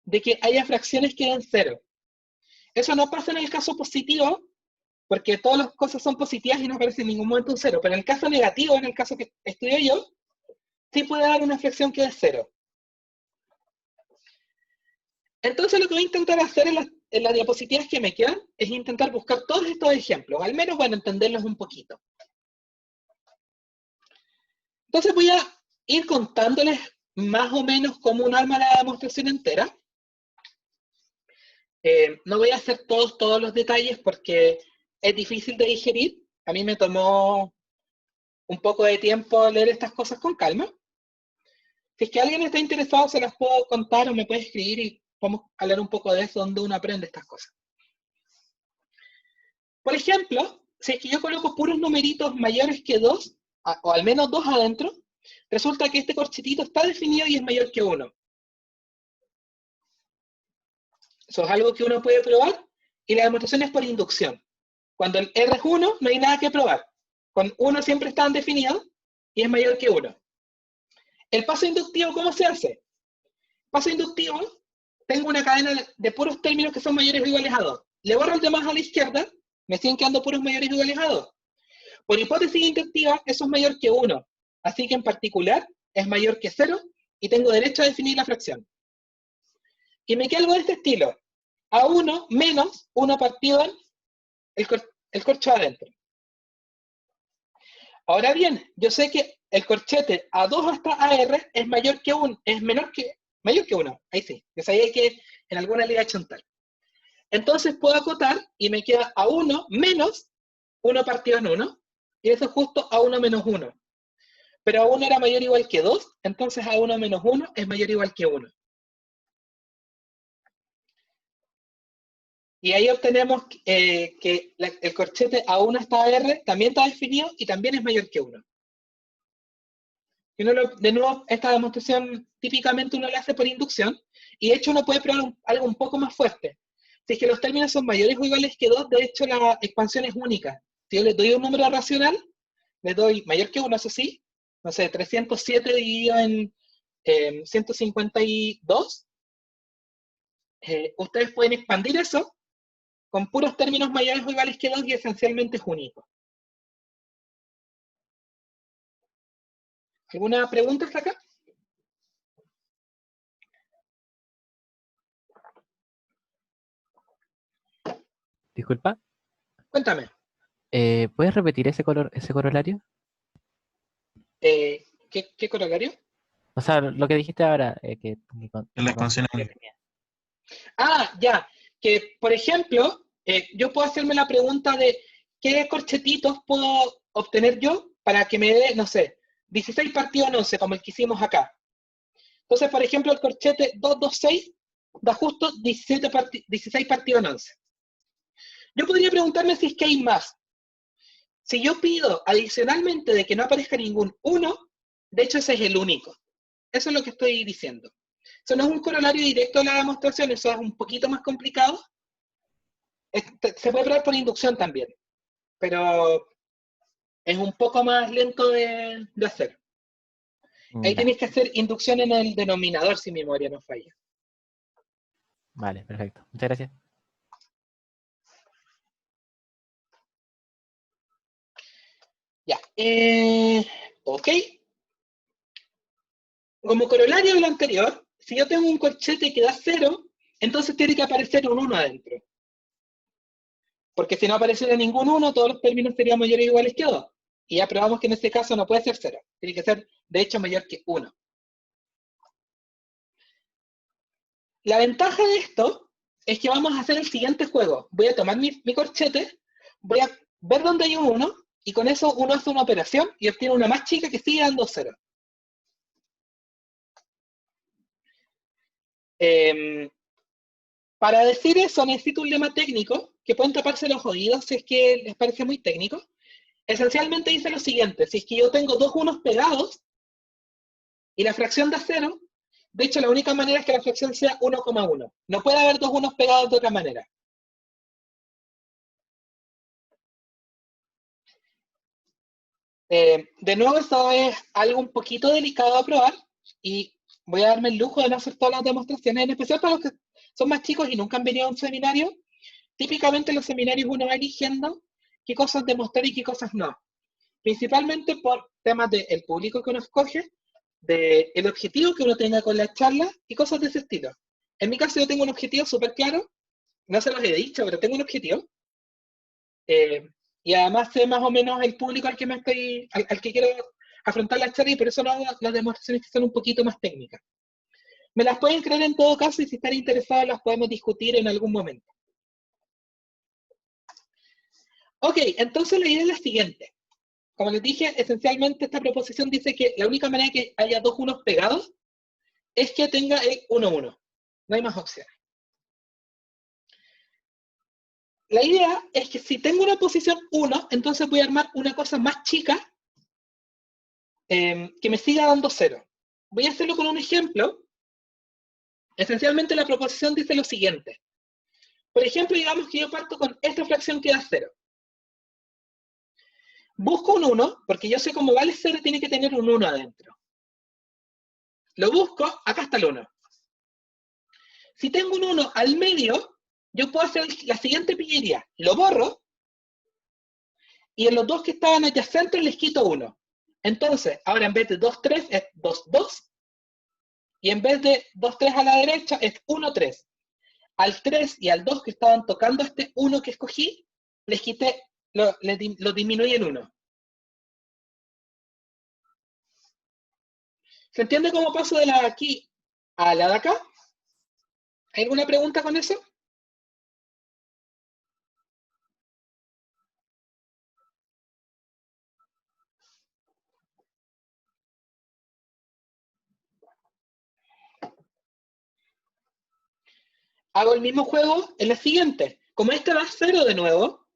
de que haya fracciones que den 0. Eso no pasa en el caso positivo, porque todas las cosas son positivas y no aparece en ningún momento un 0. Pero en el caso negativo, en el caso que estudio yo, sí puede dar una fracción que es 0. Entonces lo que voy a intentar hacer en las diapositivas que me quedan es intentar buscar todos estos ejemplos, al menos, bueno, entenderlos un poquito. Entonces voy a ir contándoles más o menos cómo uno arma la demostración entera. No voy a hacer todos los detalles porque es difícil de digerir. A mí me tomó un poco de tiempo leer estas cosas con calma. Si es que alguien está interesado, se las puedo contar o me puede escribir y vamos a hablar un poco de eso, donde uno aprende estas cosas. Por ejemplo, si es que yo coloco puros numeritos mayores que 2, o al menos 2 adentro, resulta que este corchetito está definido y es mayor que 1. Eso es algo que uno puede probar, y la demostración es por inducción. Cuando el R es 1, no hay nada que probar. Con 1 siempre están definidos y es mayor que 1. El paso inductivo, ¿cómo se hace? Paso inductivo, tengo una cadena de puros términos que son mayores o iguales a 2. Le borro el demás a la izquierda, me siguen quedando puros mayores o iguales a 2. Por hipótesis inductiva, eso es mayor que 1. Así que en particular, es mayor que 0 y tengo derecho a definir la fracción. Y me queda algo de este estilo. A1 menos 1 partido en el corcho adentro. Ahora bien, yo sé que el corchete A2 hasta AR es mayor que 1, es mayor que 1. Ahí sí, yo sabía que en alguna le iba a chontar. Entonces puedo acotar y me queda A1 menos 1 partido en 1, y eso es justo A1 menos 1. Pero A1 era mayor o igual que 2, entonces A1 menos 1 es mayor o igual que 1. Y ahí obtenemos que el corchete A1 hasta AR también está definido y también es mayor que 1. De nuevo, esta demostración típicamente uno la hace por inducción, y de hecho uno puede probar algo un poco más fuerte. Si es que los términos son mayores o iguales que 2, de hecho la expansión es única. Si yo le doy un número racional, le doy mayor que 1, eso sí, no sé, 307 dividido en 152, ustedes pueden expandir eso con puros términos mayores o iguales que 2 y esencialmente es único. ¿Alguna pregunta hasta acá? Disculpa, Cuéntame. ¿puedes repetir ese corolario? ¿Qué corolario? O sea, lo que dijiste ahora, La expansión que es tenía. Ah, ya. Que, por ejemplo, yo puedo hacerme la pregunta de qué corchetitos puedo obtener yo para que me dé, no sé, 16 partidos en 11, como el que hicimos acá. Entonces, por ejemplo, el corchete 226 da justo 16 partidos en 11. Yo podría preguntarme si es que hay más. Si yo pido adicionalmente de que no aparezca ningún 1, de hecho ese es el único. Eso es lo que estoy diciendo. Eso no es un corolario directo de la demostración, eso es un poquito más complicado. Se puede probar por inducción también, pero es un poco más lento de hacer. Ahí Ya, tienes que hacer inducción en el denominador, si mi memoria no falla. vale, perfecto. Muchas gracias. Ya. Ok. Como corolario de lo anterior, si yo tengo un corchete que da 0, entonces tiene que aparecer un 1 adentro. Porque si no apareciera ningún 1, todos los términos serían mayores o iguales que 2. Y ya probamos que en este caso no puede ser 0. Tiene que ser, de hecho, mayor que 1. La ventaja de esto es que vamos a hacer el siguiente juego. Voy a tomar mi corchete, voy a ver dónde hay un 1, y con eso uno hace una operación y obtiene una más chica que sigue dando 0. Para decir eso necesito un lema técnico, que pueden taparse los oídos si es que les parece muy técnico. Esencialmente dice lo siguiente: si es que yo tengo dos unos pegados y la fracción da 0, de hecho la única manera es que la fracción sea 1,1. No puede haber dos unos pegados de otra manera. De nuevo, esto es algo un poquito delicado a probar, y voy a darme el lujo de no hacer todas las demostraciones, en especial para los que son más chicos y nunca han venido a un seminario. Típicamente en los seminarios uno va eligiendo qué cosas demostrar y qué cosas no. Principalmente por temas del público que uno escoge, del objetivo que uno tenga con la charla y cosas de ese estilo. En mi caso yo tengo un objetivo súper claro, no se los he dicho, pero tengo un objetivo. Y además sé más o menos el público al que quiero afrontar la charla, y por eso no hago las demostraciones que son un poquito más técnicas. Me las pueden creer en todo caso, y si están interesados las podemos discutir en algún momento. Ok, entonces la idea es la siguiente. Como les dije, esencialmente esta proposición dice que la única manera que haya dos unos pegados es que tenga el 1, 1. No hay más opciones. La idea es que si tengo una posición 1, entonces voy a armar una cosa más chica que me siga dando 0. Voy a hacerlo con un ejemplo. Esencialmente la proposición dice lo siguiente. Por ejemplo, digamos que yo parto con esta fracción que da 0. Busco un 1, porque yo sé cómo vale 0 tiene que tener un 1 adentro. Lo busco, acá está el 1. Si tengo un 1 al medio, yo puedo hacer la siguiente pillería. Lo borro, y en los dos que estaban adyacentes les quito 1. Entonces, ahora en vez de 2, 3 es 2, 2. Y en vez de 2, 3 a la derecha es 1, 3. Al 3 y al 2 que estaban tocando este 1 que escogí, les quité, lo disminuí en 1. ¿Se entiende cómo paso de la de aquí a la de acá? ¿Hay alguna pregunta con eso? Hago el mismo juego en la siguiente. Como este va a 0 de nuevo,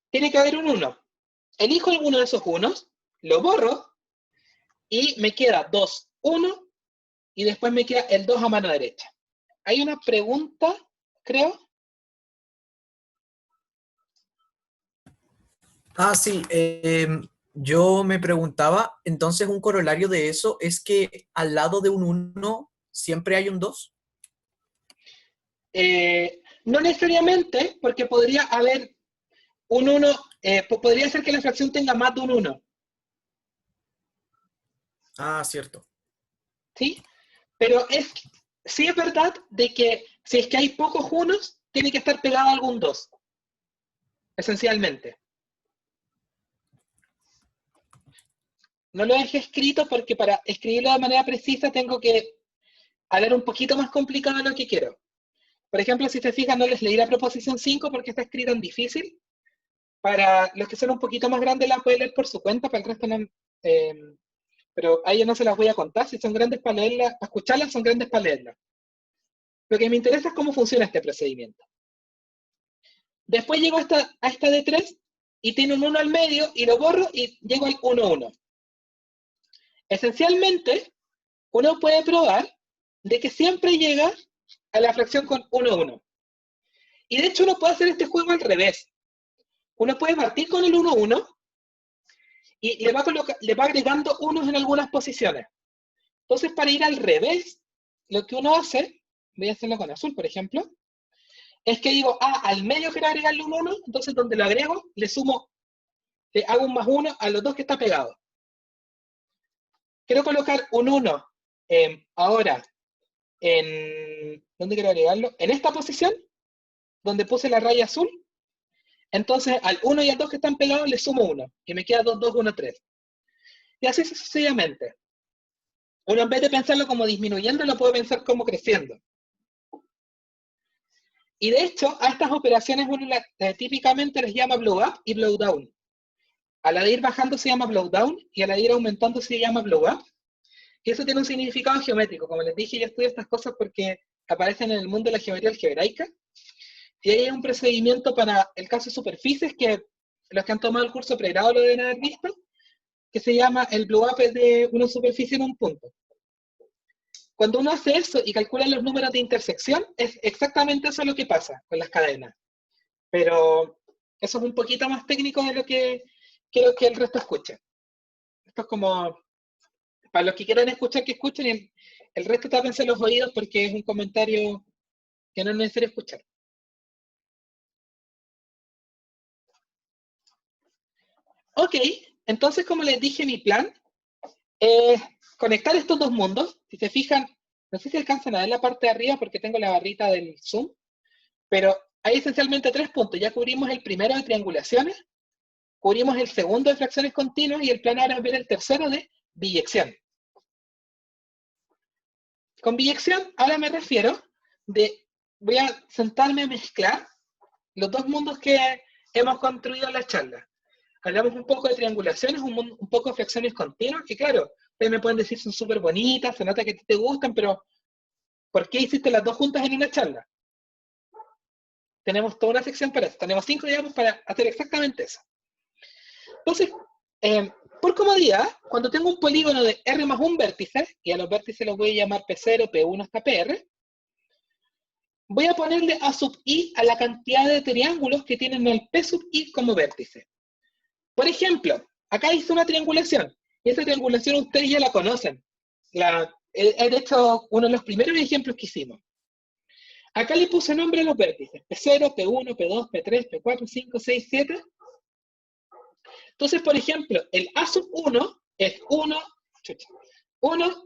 tiene que haber un 1. Elijo alguno de esos unos, lo borro, y me queda 2, 1, y después me queda el 2 a mano derecha. Hay una pregunta, creo. Ah, sí. Yo me preguntaba, entonces un corolario de eso es que al lado de un 1 siempre hay un 2. No necesariamente, porque podría haber un 1, podría ser que la fracción tenga más de un 1, Ah, cierto. ¿sí? Pero sí es verdad de que si es que hay pocos unos, tiene que estar pegado a algún 2, esencialmente. No lo dejé escrito porque para escribirlo de manera precisa tengo que hablar un poquito más complicado de lo que quiero. Por ejemplo, si se fijan, no les leí la proposición 5 porque está escrita en difícil. Para los que son un poquito más grandes la pueden leer por su cuenta, para el resto no, pero a ellos no se las voy a contar. Si son grandes para leerlas, para escucharlas, son grandes para leerlas. Lo que me interesa es cómo funciona este procedimiento. Después llego a esta de 3 y tiene un 1 al medio y lo borro y llego al 1, 1. Esencialmente, uno puede probar de que siempre llega a la fracción con 1, 1. Y de hecho uno puede hacer este juego al revés. Uno puede partir con el 1, 1 y le va agregando unos en algunas posiciones. Entonces, para ir al revés, lo que uno hace, voy a hacerlo con azul, por ejemplo, es que digo, al medio quiero agregarle un 1, entonces donde lo agrego, le hago un más 1 a los dos que está pegado. Quiero colocar un 1 ahora ¿dónde quiero agregarlo? En esta posición, donde puse la raya azul. Entonces, al 1 y al 2 que están pegados, le sumo 1. Y me queda 2, 2, 1, 3. Y así sucesivamente. Uno en vez de pensarlo como disminuyendo, lo puede pensar como creciendo. Y de hecho, a estas operaciones uno típicamente les llama blow up y blow down. A la de ir bajando se llama blow down y a la de ir aumentando se llama blow up. Y eso tiene un significado geométrico. Como les dije, yo estudio estas cosas porque aparecen en el mundo de la geometría algebraica. Y hay un procedimiento para el caso de superficies que los que han tomado el curso pregrado lo deben haber visto, que se llama el blow up de una superficie en un punto. Cuando uno hace eso y calcula los números de intersección, es exactamente eso lo que pasa con las cadenas. Pero eso es un poquito más técnico de lo que quiero que el resto escuche. Esto es como, para los que quieran escuchar, que escuchen, y el resto tápense los oídos porque es un comentario que no es necesario escuchar. Ok, entonces como les dije, mi plan es conectar estos dos mundos. Si se fijan, no sé si alcanzan a ver la parte de arriba porque tengo la barrita del zoom, pero hay esencialmente 3 puntos. Ya cubrimos el primero de triangulaciones, cubrimos el segundo de fracciones continuas y el plan ahora es ver el tercero de biyección. Con biyección ahora me refiero voy a sentarme a mezclar los dos mundos que hemos construido en la charla. Hablamos un poco de triangulaciones, un poco de fracciones continuas, que claro, ustedes me pueden decir son súper bonitas, se nota que te gustan, pero ¿Por qué hiciste las dos juntas en una charla? Tenemos toda una sección para eso. Tenemos 5 diagramas para hacer exactamente eso. Entonces, por comodidad, cuando tengo un polígono de R más un vértice, y a los vértices los voy a llamar P0, P1 hasta PR, voy a ponerle A sub I a la cantidad de triángulos que tienen el P sub I como vértice. Por ejemplo, acá hice una triangulación, y esa triangulación ustedes ya la conocen. De hecho, uno de los primeros ejemplos que hicimos. Acá le puse nombre a los vértices, P0, P1, P2, P3, P4, 5, 6, 7. Entonces, por ejemplo, el A sub 1 es 1,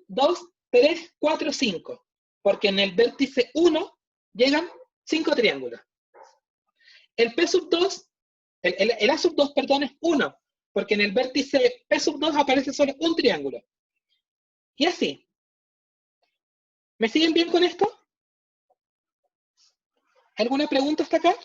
2, 3, 4, 5. Porque en el vértice 1 llegan 5 triángulos. El P sub 2, el A sub 2, perdón, es 1. Porque en el vértice P sub 2 aparece solo un triángulo. Y así. ¿Me siguen bien con esto? ¿Alguna pregunta hasta acá?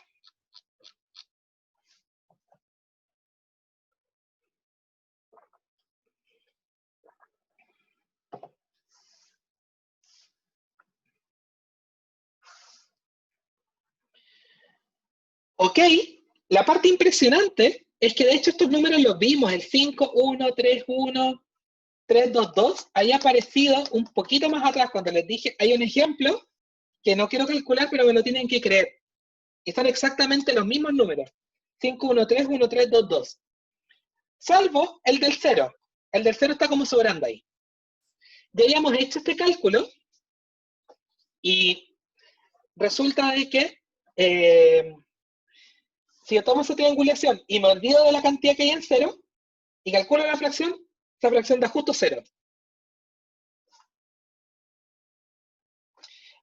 Ok, la parte impresionante es que de hecho estos números los vimos, el 5, 1, 3, 1, 3, 2, 2, haya aparecido un poquito más atrás cuando les dije, hay un ejemplo que no quiero calcular, pero me lo tienen que creer. Y son exactamente los mismos números. 5, 1, 3, 1, 3, 2, 2. Salvo el del 0. El del 0 está como sobrando ahí. Ya habíamos hecho este cálculo y resulta de que si yo tomo esa triangulación y me olvido de la cantidad que hay en 0 y calculo la fracción, esa fracción da justo 0.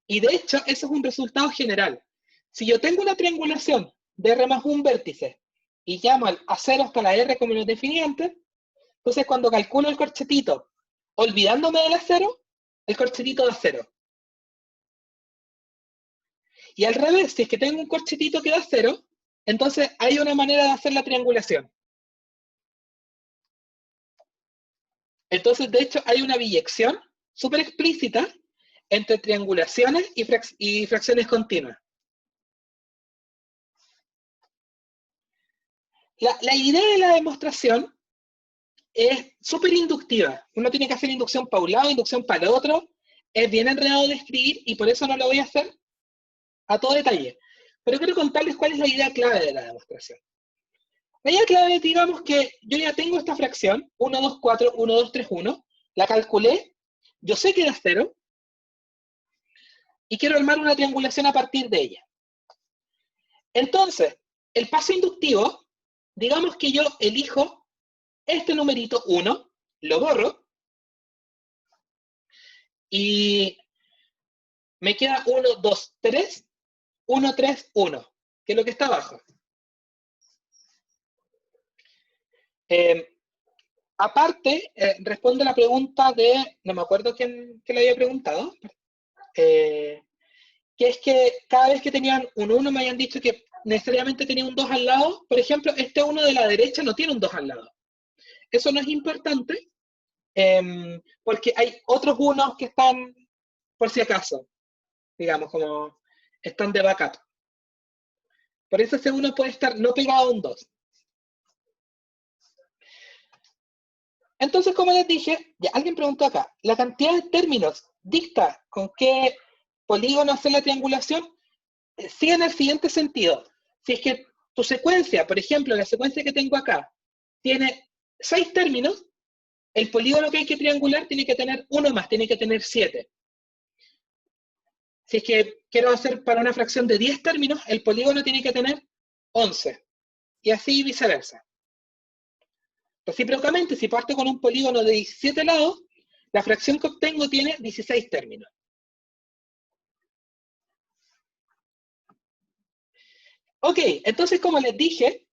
Y de hecho, eso es un resultado general. Si yo tengo una triangulación de R más un vértice y llamo al A0 hasta la R como lo definí antes, entonces cuando calculo el corchetito, olvidándome del A0, el corchetito da 0. Y al revés, si es que tengo un corchetito que da 0, entonces hay una manera de hacer la triangulación. Entonces, de hecho, hay una biyección súper explícita entre triangulaciones y fracciones continuas. La idea de la demostración es súper inductiva. Uno tiene que hacer inducción para un lado, inducción para el otro. Es bien enredado de escribir y por eso no lo voy a hacer a todo detalle. Pero quiero contarles cuál es la idea clave de la demostración. La idea clave, digamos que yo ya tengo esta fracción, 1, 2, 4, 1, 2, 3, 1. La calculé, yo sé que era 0. Y quiero armar una triangulación a partir de ella. Entonces, el paso inductivo, digamos que yo elijo este numerito 1, lo borro, y me queda 1, 2, 3, 1, 3, 1, que es lo que está abajo. Aparte, responde a la pregunta de, no me acuerdo quién le había preguntado, que es que cada vez que tenían un 1 me habían dicho que necesariamente tenía un 2 al lado. Por ejemplo, este 1 de la derecha no tiene un 2 al lado. Eso no es importante, porque hay otros 1 que están por si acaso, digamos, como están de backup. Por eso ese 1 puede estar no pegado a un 2. Entonces, como les dije, ya alguien preguntó acá, ¿la cantidad de términos dicta con qué polígono hacer la triangulación? Sigue en el siguiente sentido. Si es que tu secuencia, por ejemplo, la secuencia que tengo acá, tiene 6 términos, el polígono que hay que triangular tiene que tener 1 más, tiene que tener 7. Si es que quiero hacer para una fracción de 10 términos, el polígono tiene que tener 11. Y así viceversa. Recíprocamente, si parto con un polígono de 17 lados, la fracción que obtengo tiene 16 términos. Ok, entonces como les dije,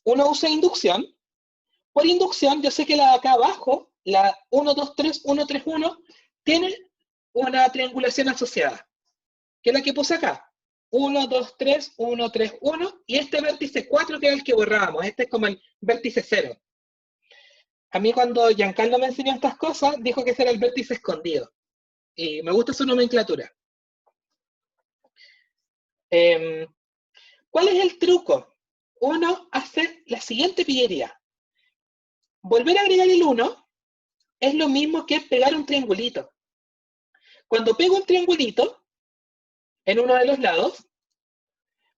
uno usa inducción. Por inducción, yo sé que la de acá abajo, la 1, 2, 3, 1, 3, 1, tiene una triangulación asociada, que es la que puse acá. 1, 2, 3, 1, 3, 1, y este vértice 4 que es el que borrábamos, este es como el vértice 0. A mí cuando Giancarlo me enseñó estas cosas, dijo que ese era el vértice escondido. y me gusta su nomenclatura. ¿Cuál es el truco? Uno hace la siguiente pillería. Volver a agregar el 1 es lo mismo que pegar un triangulito. Cuando pego un triangulito en uno de los lados,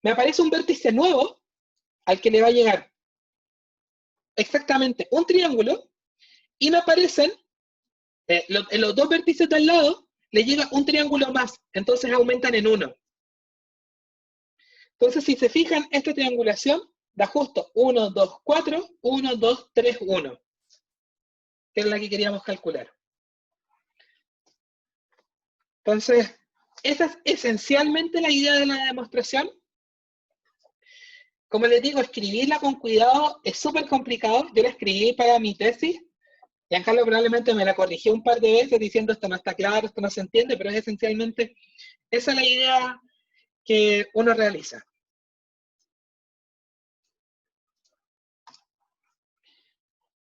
me aparece un vértice nuevo al que le va a llegar exactamente un triángulo y me aparecen, en los dos vértices del lado, le llega un triángulo más, entonces aumentan en 1. Entonces, si se fijan, esta triangulación da justo 1, 2, 4, 1, 2, 3, 1, que es la que queríamos calcular. Entonces, esa es esencialmente la idea de la demostración. Como les digo, escribirla con cuidado es súper complicado. Yo la escribí para mi tesis. Giancarlo probablemente me la corrigió un par de veces diciendo esto no está claro, esto no se entiende, pero es esencialmente esa es la idea que uno realiza.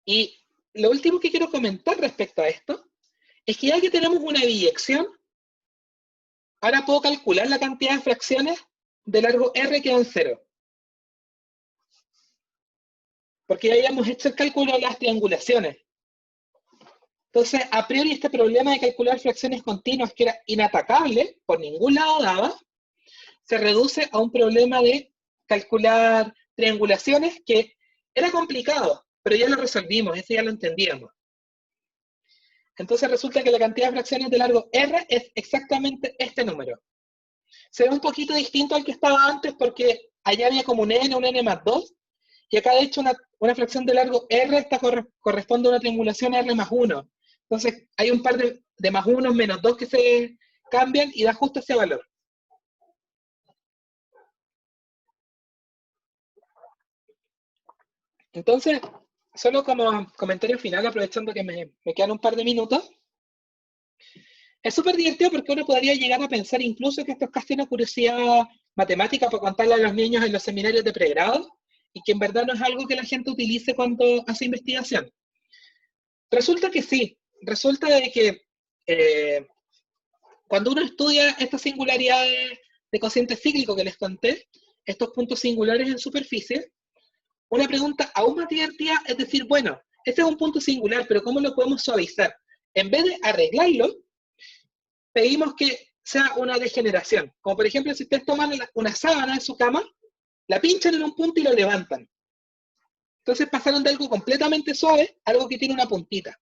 Y lo último que quiero comentar respecto a esto es que ya que tenemos una biyección, ahora puedo calcular la cantidad de fracciones de largo R que dan 0. Porque ya habíamos hecho el cálculo de las triangulaciones. Entonces, a priori este problema de calcular fracciones continuas, que era inatacable, por ningún lado daba, se reduce a un problema de calcular triangulaciones que era complicado, pero ya lo resolvimos, eso ya lo entendíamos. Entonces resulta que la cantidad de fracciones de largo R es exactamente este número. Se ve un poquito distinto al que estaba antes porque allá había como un n más 2, y acá de hecho una fracción de largo R corresponde a una triangulación R más 1. Entonces hay un par de más 1 menos 2 que se cambian y da justo ese valor. Entonces, solo como comentario final, aprovechando que me quedan un par de minutos, es súper divertido porque uno podría llegar a pensar incluso que esto es casi una curiosidad matemática para contarle a los niños en los seminarios de pregrado y que en verdad no es algo que la gente utilice cuando hace investigación. Resulta que sí, resulta de que cuando uno estudia estas singularidades de cociente cíclico que les conté, estos puntos singulares en superficie, una pregunta aún más divertida es decir, bueno, este es un punto singular, pero ¿cómo lo podemos suavizar? En vez de arreglarlo, pedimos que sea una degeneración. Como por ejemplo, si ustedes toman una sábana en su cama, la pinchan en un punto y lo levantan. Entonces pasaron de algo completamente suave a algo que tiene una puntita.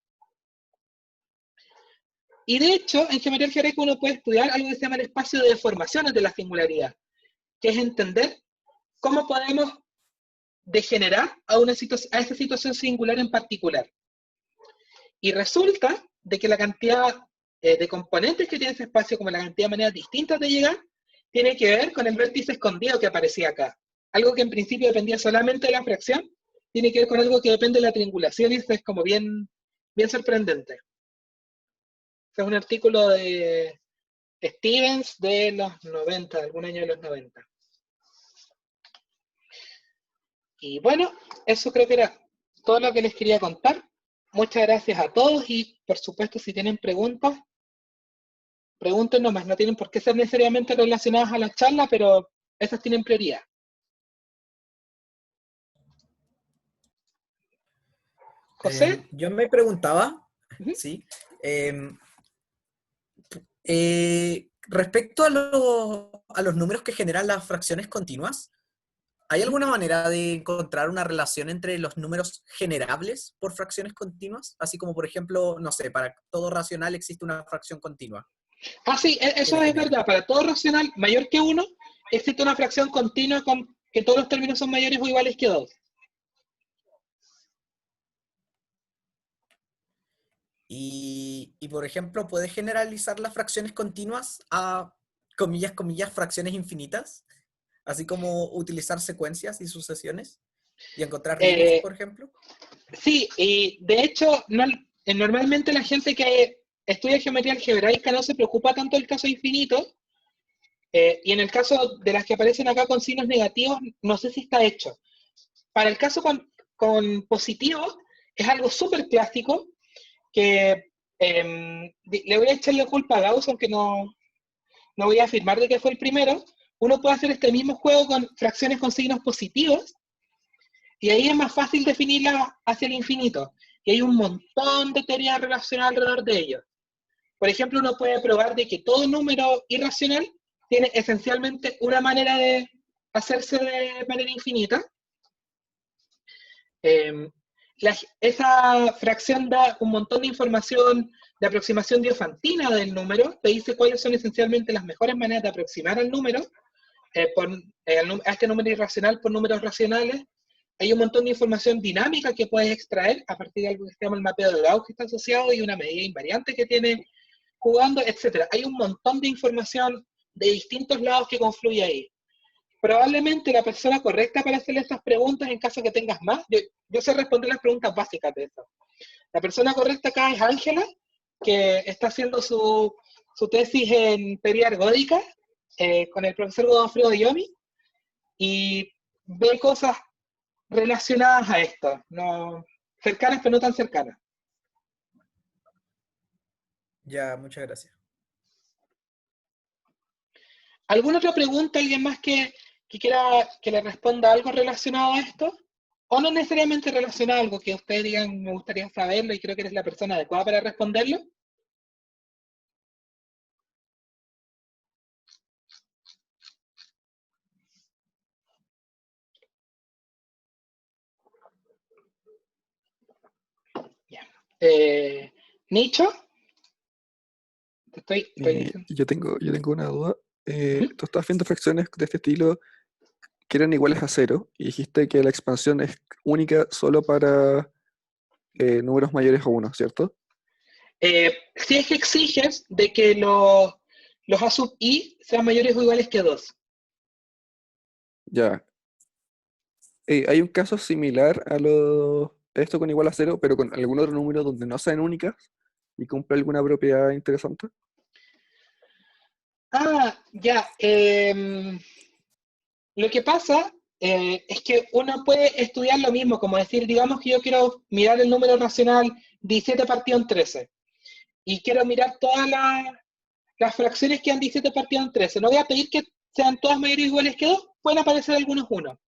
Y de hecho, en geometría algebraica uno puede estudiar algo que se llama el espacio de deformaciones de la singularidad, que es entender cómo podemos degenerar a esa situación singular en particular. Y resulta de que la cantidad de componentes que tiene ese espacio, como la cantidad de maneras distintas de llegar, tiene que ver con el vértice escondido que aparecía acá. Algo que en principio dependía solamente de la fracción, tiene que ver con algo que depende de la triangulación, y eso es como bien sorprendente. Este es un artículo de Stevens de los 90, de algún año de los 90. Y bueno, eso creo que era todo lo que les quería contar. Muchas gracias a todos y, por supuesto, si tienen preguntas, pregunten nomás. No tienen por qué ser necesariamente relacionadas a la charla, pero esas tienen prioridad. José. Yo me preguntaba, Uh-huh. ¿sí? Respecto a los números que generan las fracciones continuas, ¿hay alguna manera de encontrar una relación entre los números generables por fracciones continuas? Así como, por ejemplo, no sé, para todo racional existe una fracción continua. Ah, sí, eso es verdad. Para todo racional mayor que 1, existe una fracción continua con que todos los términos son mayores o iguales que 2. Y por ejemplo, ¿puedes generalizar las fracciones continuas a, comillas, fracciones infinitas? Así como utilizar secuencias y sucesiones y encontrar límites, por ejemplo. Sí, y de hecho, normalmente la gente que estudia geometría algebraica no se preocupa tanto del caso infinito, y en el caso de las que aparecen acá con signos negativos, no sé si está hecho. Para el caso con positivos, es algo súper clásico, que Le voy a echar la culpa a Gauss, aunque no voy a afirmar de que fue el primero. Uno puede hacer este mismo juego con fracciones con signos positivos, y ahí es más fácil definirla hacia el infinito. Y hay un montón de teorías relacionadas alrededor de ello. Por ejemplo, uno puede probar de que todo número irracional tiene esencialmente una manera de hacerse de manera infinita. Esa fracción da un montón de información de aproximación diofantina del número, te dice cuáles son esencialmente las mejores maneras de aproximar al número, a este número irracional por números racionales. Hay un montón de información dinámica que puedes extraer a partir de algo que se llama el mapeo de Gauss que está asociado y una medida invariante que tiene jugando, etc. Hay un montón de información de distintos lados que confluye ahí. Probablemente la persona correcta para hacerle estas preguntas, en caso que tengas más, yo sé responder las preguntas básicas de eso. La persona correcta acá es Ángela, que está haciendo su tesis en teoría ergódica con el profesor Godofredo Yomi, y ve cosas relacionadas a esto, no, cercanas pero no tan cercanas. Ya, muchas gracias. ¿Alguna otra pregunta? ¿Alguien más que quiera que le responda algo relacionado a esto? O no necesariamente relacionado a algo que ustedes digan, me gustaría saberlo y creo que eres la persona adecuada para responderlo. Ya. ¿Nicho? Estoy diciendo. Yo tengo una duda. Tú estás viendo fracciones de este estilo que eran iguales a 0 y dijiste que la expansión es única solo para números mayores a 1, ¿cierto? Si es que exiges de que los A sub i sean mayores o iguales que 2. Ya. Hay un caso similar a esto con igual a 0, pero con algún otro número donde no sean únicas y cumple alguna propiedad interesante. Ya. Lo que pasa es que uno puede estudiar lo mismo, como decir, digamos que yo quiero mirar el número racional 17 partido en 13, y quiero mirar todas las fracciones que han 17 partido en 13. No voy a pedir que sean todas mayores o iguales que 2, pueden aparecer algunos 1.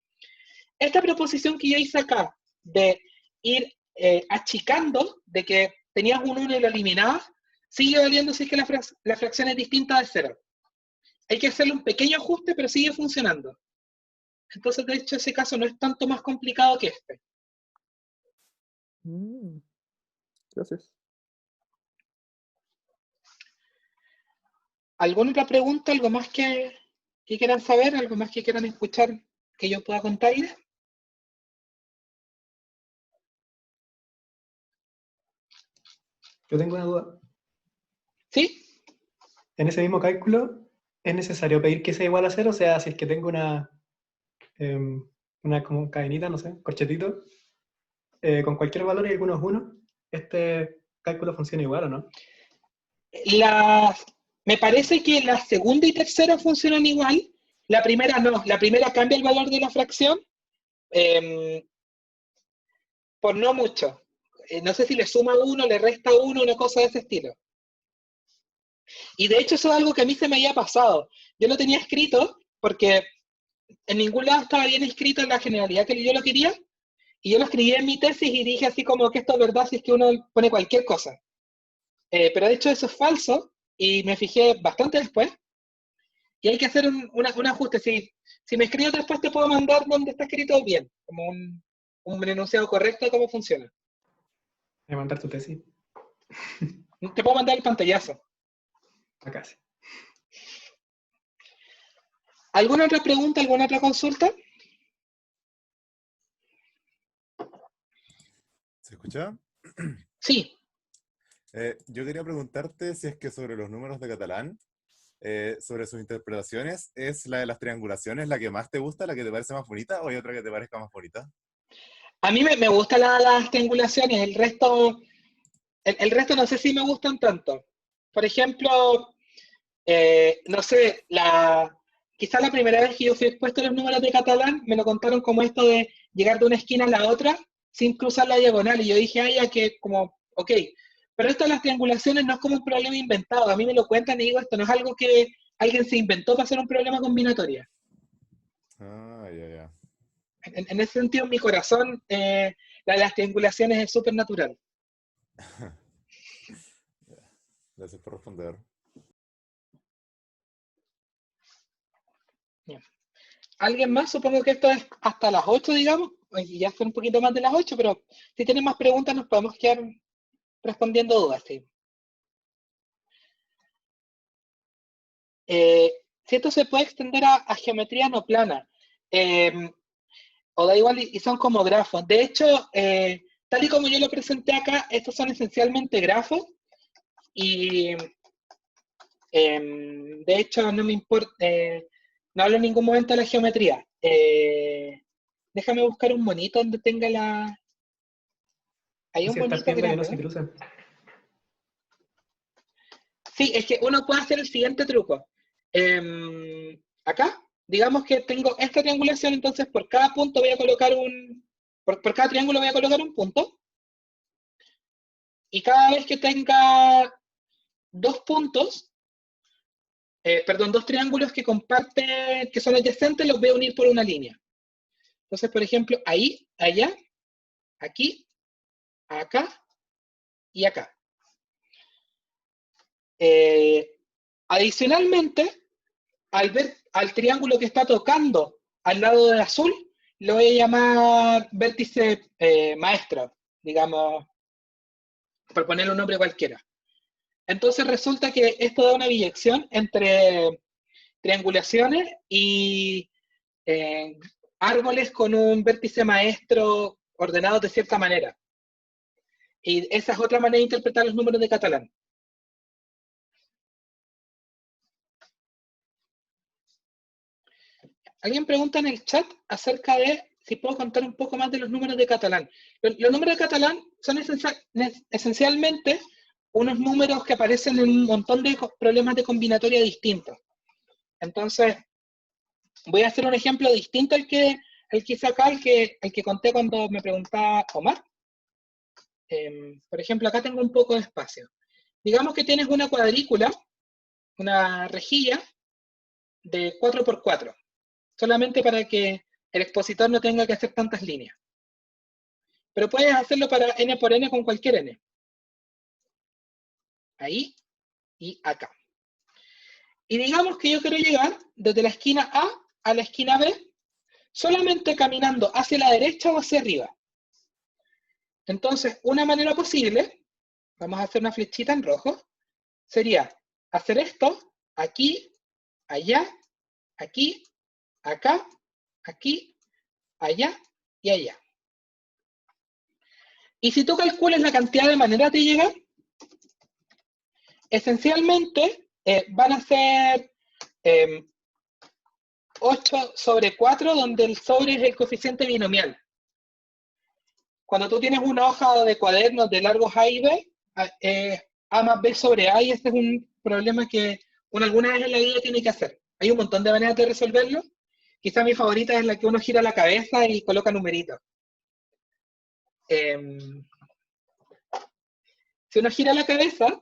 Esta proposición que yo hice acá, de ir achicando, de que tenías un 1 y lo eliminabas, sigue valiendo si es que la fracción es distinta de 0. Hay que hacerle un pequeño ajuste, pero sigue funcionando. Entonces, de hecho, ese caso no es tanto más complicado que este. Gracias. ¿Alguna otra pregunta? ¿Algo más que quieran saber? ¿Algo más que quieran escuchar que yo pueda contarles? Yo tengo una duda. ¿Sí? En ese mismo cálculo, ¿es necesario pedir que sea igual a 0? O sea, si es que tengo una como cadenita, no sé, corchetito, con cualquier valor y algunos 1, ¿este cálculo funciona igual o no? Me parece que la segunda y tercera funcionan igual. La primera no. La primera cambia el valor de la fracción por no mucho. No sé si le suma 1, le resta 1, una cosa de ese estilo. Y de hecho eso es algo que a mí se me había pasado. Yo lo tenía escrito porque en ningún lado estaba bien escrito en la generalidad que yo lo quería, y yo lo escribí en mi tesis y dije así como que esto es verdad si es que uno pone cualquier cosa. Pero de hecho eso es falso, y me fijé bastante después, y hay que hacer un ajuste. Si me escribes después te puedo mandar donde está escrito bien, como un enunciado correcto de cómo funciona. Voy a mandar tu tesis. Te puedo mandar el pantallazo. Acá sí. ¿Alguna otra pregunta, alguna otra consulta? ¿Se escucha? Sí. Yo quería preguntarte si es que sobre los números de Catalán, sobre sus interpretaciones, ¿es la de las triangulaciones la que más te gusta, la que te parece más bonita, o hay otra que te parezca más bonita? A mí me gustan las triangulaciones, el resto no sé si me gustan tanto. Por ejemplo, no sé, quizás la primera vez que yo fui expuesto a los números de Catalán, me lo contaron como esto de llegar de una esquina a la otra sin cruzar la diagonal, y yo dije, ya que como, ok, Pero esto de las triangulaciones no es como un problema inventado. A mí me lo cuentan y digo, esto no es algo que alguien se inventó para hacer un problema combinatorio. Ah, ya, ya. En ese sentido, en mi corazón, la de las triangulaciones es súper natural. Gracias por responder. Bien. ¿Alguien más? Supongo que esto es hasta las 8, digamos. Y ya son un poquito más de las 8, pero si tienen más preguntas nos podemos quedar respondiendo dudas. ¿Sí? Si esto se puede extender a geometría no plana, o da igual, y son como grafos. De hecho, tal y como yo lo presenté acá, estos son esencialmente grafos, y de hecho no me importa, no hablo en ningún momento de la geometría. Déjame buscar un monito donde tenga la... Hay un Si estás monito viendo que no grande, se ¿no? crucen. Sí, es que uno puede hacer el siguiente truco. Acá, digamos que tengo esta triangulación, entonces por cada punto voy a colocar por cada triángulo voy a colocar un punto. Y cada vez que tenga dos puntos, dos triángulos que comparten, que son adyacentes, los voy a unir por una línea. Entonces, por ejemplo, ahí, allá, aquí, acá y acá. Adicionalmente, al triángulo que está tocando al lado del azul, lo voy a llamar vértice maestro, digamos, por ponerle un nombre cualquiera. Entonces resulta que esto da una biyección entre triangulaciones y árboles con un vértice maestro ordenado de cierta manera. Y esa es otra manera de interpretar los números de Catalán. Alguien pregunta en el chat acerca de si puedo contar un poco más de los números de Catalán. Los números de Catalán son esencialmente unos números que aparecen en un montón de problemas de combinatoria distintos. Entonces, voy a hacer un ejemplo distinto al que hice acá, el que conté cuando me preguntaba Omar. Por ejemplo, acá tengo un poco de espacio. Digamos que tienes una cuadrícula, una rejilla de 4×4, solamente para que el expositor no tenga que hacer tantas líneas. Pero puedes hacerlo para n por n con cualquier n. Ahí y acá. Y digamos que yo quiero llegar desde la esquina A a la esquina B, solamente caminando hacia la derecha o hacia arriba. Entonces, una manera posible, vamos a hacer una flechita en rojo, sería hacer esto, aquí, allá, aquí, acá, aquí, allá y allá. Y si tú calculas la cantidad de maneras de llegar, esencialmente van a ser 8/4, donde el sobre es el coeficiente binomial. Cuando tú tienes una hoja de cuadernos de largos A y B, A más B sobre A, y este es un problema que uno alguna vez en la vida tiene que hacer. Hay un montón de maneras de resolverlo. Quizá mi favorita es la que uno gira la cabeza y coloca numeritos. Si uno gira la cabeza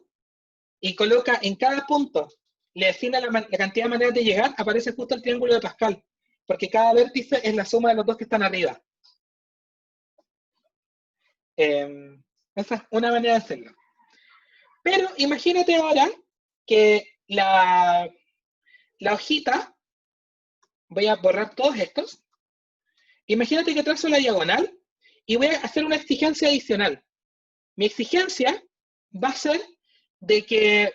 y coloca en cada punto, le asigna la cantidad de maneras de llegar, aparece justo el triángulo de Pascal, porque cada vértice es la suma de los dos que están arriba. Esa es una manera de hacerlo. Pero imagínate ahora que la hojita, voy a borrar todos estos, imagínate que trazo la diagonal y voy a hacer una exigencia adicional. Mi exigencia va a ser de que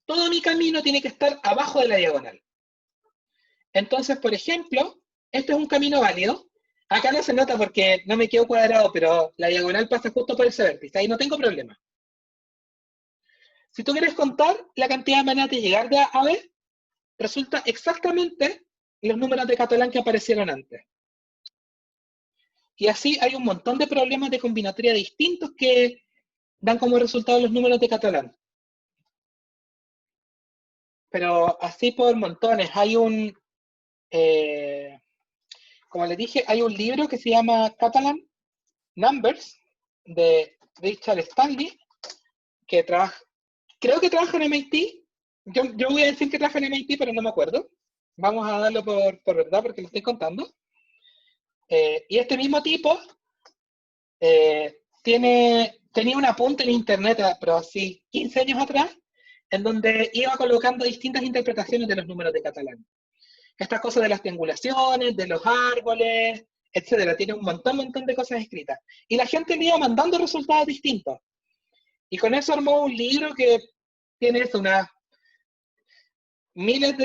todo mi camino tiene que estar abajo de la diagonal. Entonces, por ejemplo, este es un camino válido. Acá no se nota porque no me quedo cuadrado, pero la diagonal pasa justo por ese vértice. Ahí no tengo problema. Si tú quieres contar la cantidad de maneras de llegar de A a B, resulta exactamente los números de Catalán que aparecieron antes. Y así hay un montón de problemas de combinatoria distintos que dan como resultado los números de Catalán. Pero así por montones. Hay como les dije, hay un libro que se llama Catalan Numbers, de Richard Stanley, que creo que trabaja en MIT. Yo voy a decir que trabaja en MIT, pero no me acuerdo. Vamos a darlo por verdad porque lo estoy contando. Y este mismo tipo tenía un apunte en internet, pero así 15 años atrás, en donde iba colocando distintas interpretaciones de los números de Catalán. Estas cosas de las triangulaciones, de los árboles, etcétera. Tiene un montón de cosas escritas. Y la gente le iba mandando resultados distintos. Y con eso armó un libro que tiene eso, unas miles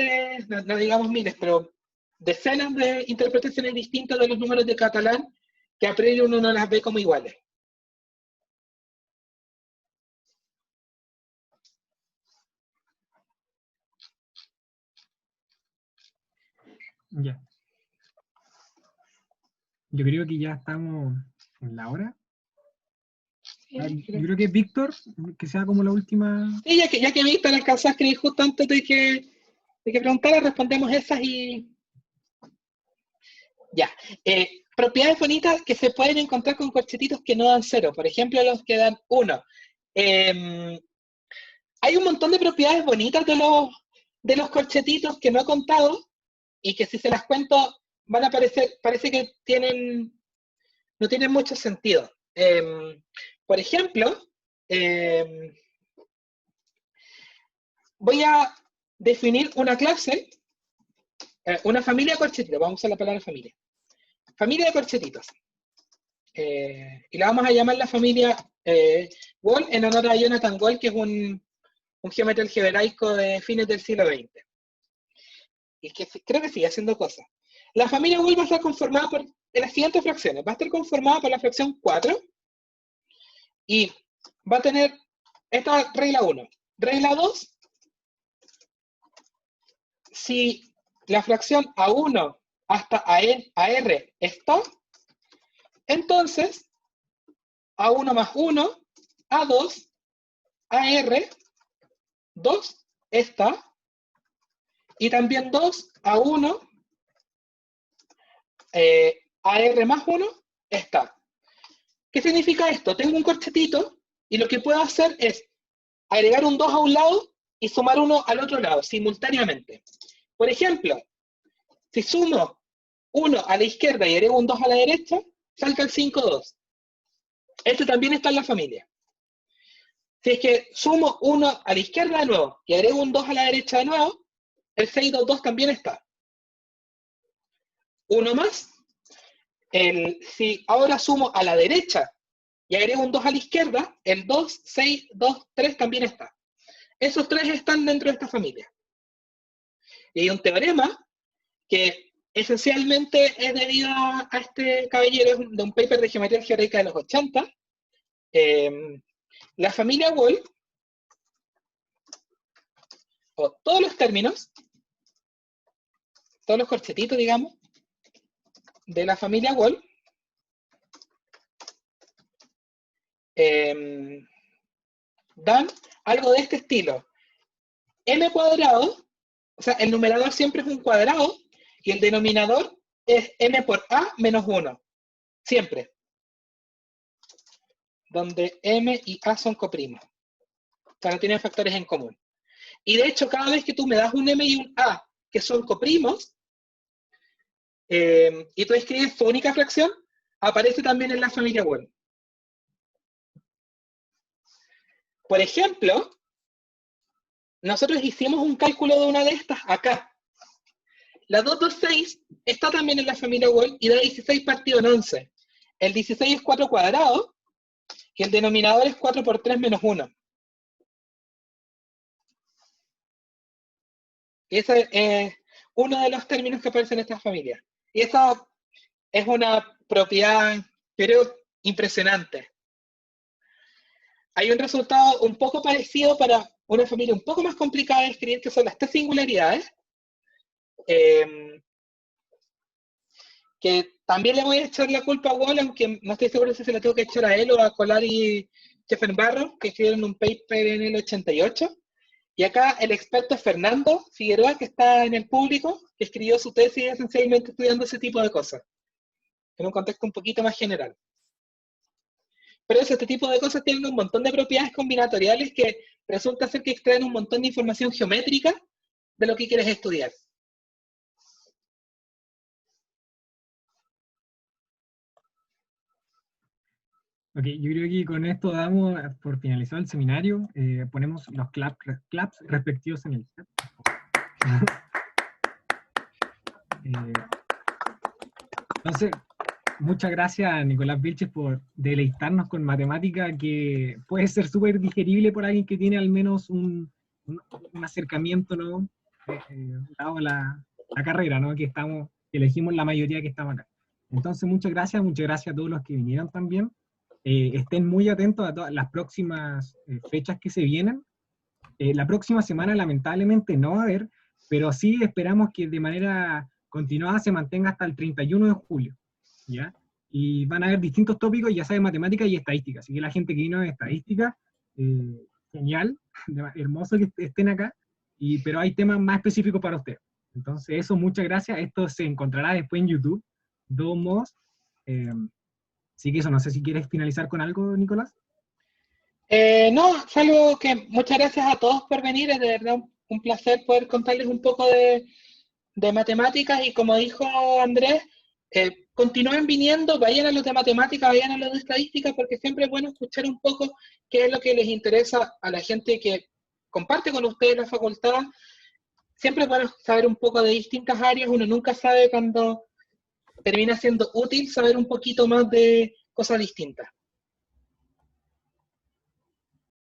no digamos miles, pero decenas de interpretaciones distintas de los números de Catalán, que a priori uno no las ve como iguales. Ya. Yo creo que ya estamos en la hora. Sí, Yo creo que Víctor, que sea como la última. Sí, ya que Víctor alcanzó a escribir justo antes de que preguntara, respondemos esas y... Ya. Propiedades bonitas que se pueden encontrar con corchetitos que no dan 0. Por ejemplo, los que dan 1. Hay un montón de propiedades bonitas de los corchetitos que no he contado y que si se las cuento van a parecer, parece que no tienen mucho sentido. Por ejemplo, voy a definir una clase, una familia de corchetitos. Vamos a usar la palabra familia. Familia de corchetitos. Y la vamos a llamar la familia Wall en honor a Jonathan Wall, que es un geómetra algebraico de fines del siglo XX. Y que creo que sigue haciendo cosas. La familia Wall va a estar conformada por las siguientes fracciones. Va a estar conformada por la fracción 4 y va a tener esta regla 1. Regla 2, si la fracción A1 hasta AR está, entonces A1 más 1, A2, AR, 2 está, y también 2, A1, AR más 1 está. ¿Qué significa esto? Tengo un corchetito y lo que puedo hacer es agregar un 2 a un lado y sumar 1 al otro lado, simultáneamente. Por ejemplo, si sumo 1 a la izquierda y agrego un 2 a la derecha, salga el 5, 2. Este también está en la familia. Si es que sumo 1 a la izquierda de nuevo y agrego un 2 a la derecha de nuevo, el 6, 2, 2 también está. Uno más. Si ahora sumo a la derecha y agrego un 2 a la izquierda, el 2, 6, 2, 3 también está. Esos tres están dentro de esta familia. Y hay un teorema que esencialmente es debido a este caballero de un paper de geometría algebraica de los 80. La familia Wall, o todos los términos, todos los corchetitos, digamos, de la familia Wall, dan algo de este estilo. M cuadrado, o sea, el numerador siempre es un cuadrado, y el denominador es m por a menos 1. Siempre. Donde m y a son coprimos. O sea, no tienen factores en común. Y de hecho, cada vez que tú me das un m y un a que son coprimos, y tú escribes tu única fracción, aparece también en la familia Wall. Por ejemplo, nosotros hicimos un cálculo de una de estas acá. La 226 está también en la familia Wall y da 16 partido en 11. El 16 es 4 cuadrado y el denominador es 4 por 3 menos 1. Y ese es uno de los términos que aparecen en esta familia. Y esa es una propiedad, creo, impresionante. Hay un resultado un poco parecido para una familia un poco más complicada de escribir, que son las tres singularidades. Que también le voy a echar la culpa a Wall, aunque no estoy seguro si se la tengo que echar a él o a Collar y Schaeffer-Barro, que escribieron un paper en el 88. Y acá el experto es Fernando Figueroa, que está en el público, que escribió su tesis esencialmente estudiando ese tipo de cosas, en un contexto un poquito más general. Pero este tipo de cosas tienen un montón de propiedades combinatoriales que resulta ser que extraen un montón de información geométrica de lo que quieres estudiar. Ok, yo creo que con esto damos por finalizado el seminario. Ponemos los claps respectivos en el chat. Entonces, muchas gracias a Nicolás Vilches por deleitarnos con matemática que puede ser súper digerible por alguien que tiene al menos un acercamiento, ¿no? Dado la carrera, ¿no? Que elegimos la mayoría que estamos acá. Entonces, muchas gracias a todos los que vinieron también. Estén muy atentos a todas las próximas fechas que se vienen. La próxima semana lamentablemente no va a haber, pero sí esperamos que de manera continuada se mantenga hasta el 31 de julio, ¿ya? Y van a haber distintos tópicos, ya saben, matemáticas y estadística, así que la gente que vino de estadística, genial, hermoso que estén acá, pero hay temas más específicos para ustedes. Entonces eso, muchas gracias, esto se encontrará después en YouTube, de todos modos. Así que eso, no sé si quieres finalizar con algo, Nicolás. No, salvo que muchas gracias a todos por venir, es de verdad un placer poder contarles un poco de matemáticas y como dijo Andrés, continúen viniendo, vayan a los de matemáticas, vayan a los de estadística, porque siempre es bueno escuchar un poco qué es lo que les interesa a la gente que comparte con ustedes la facultad. Siempre es bueno saber un poco de distintas áreas, uno nunca sabe cuando termina siendo útil saber un poquito más de cosas distintas.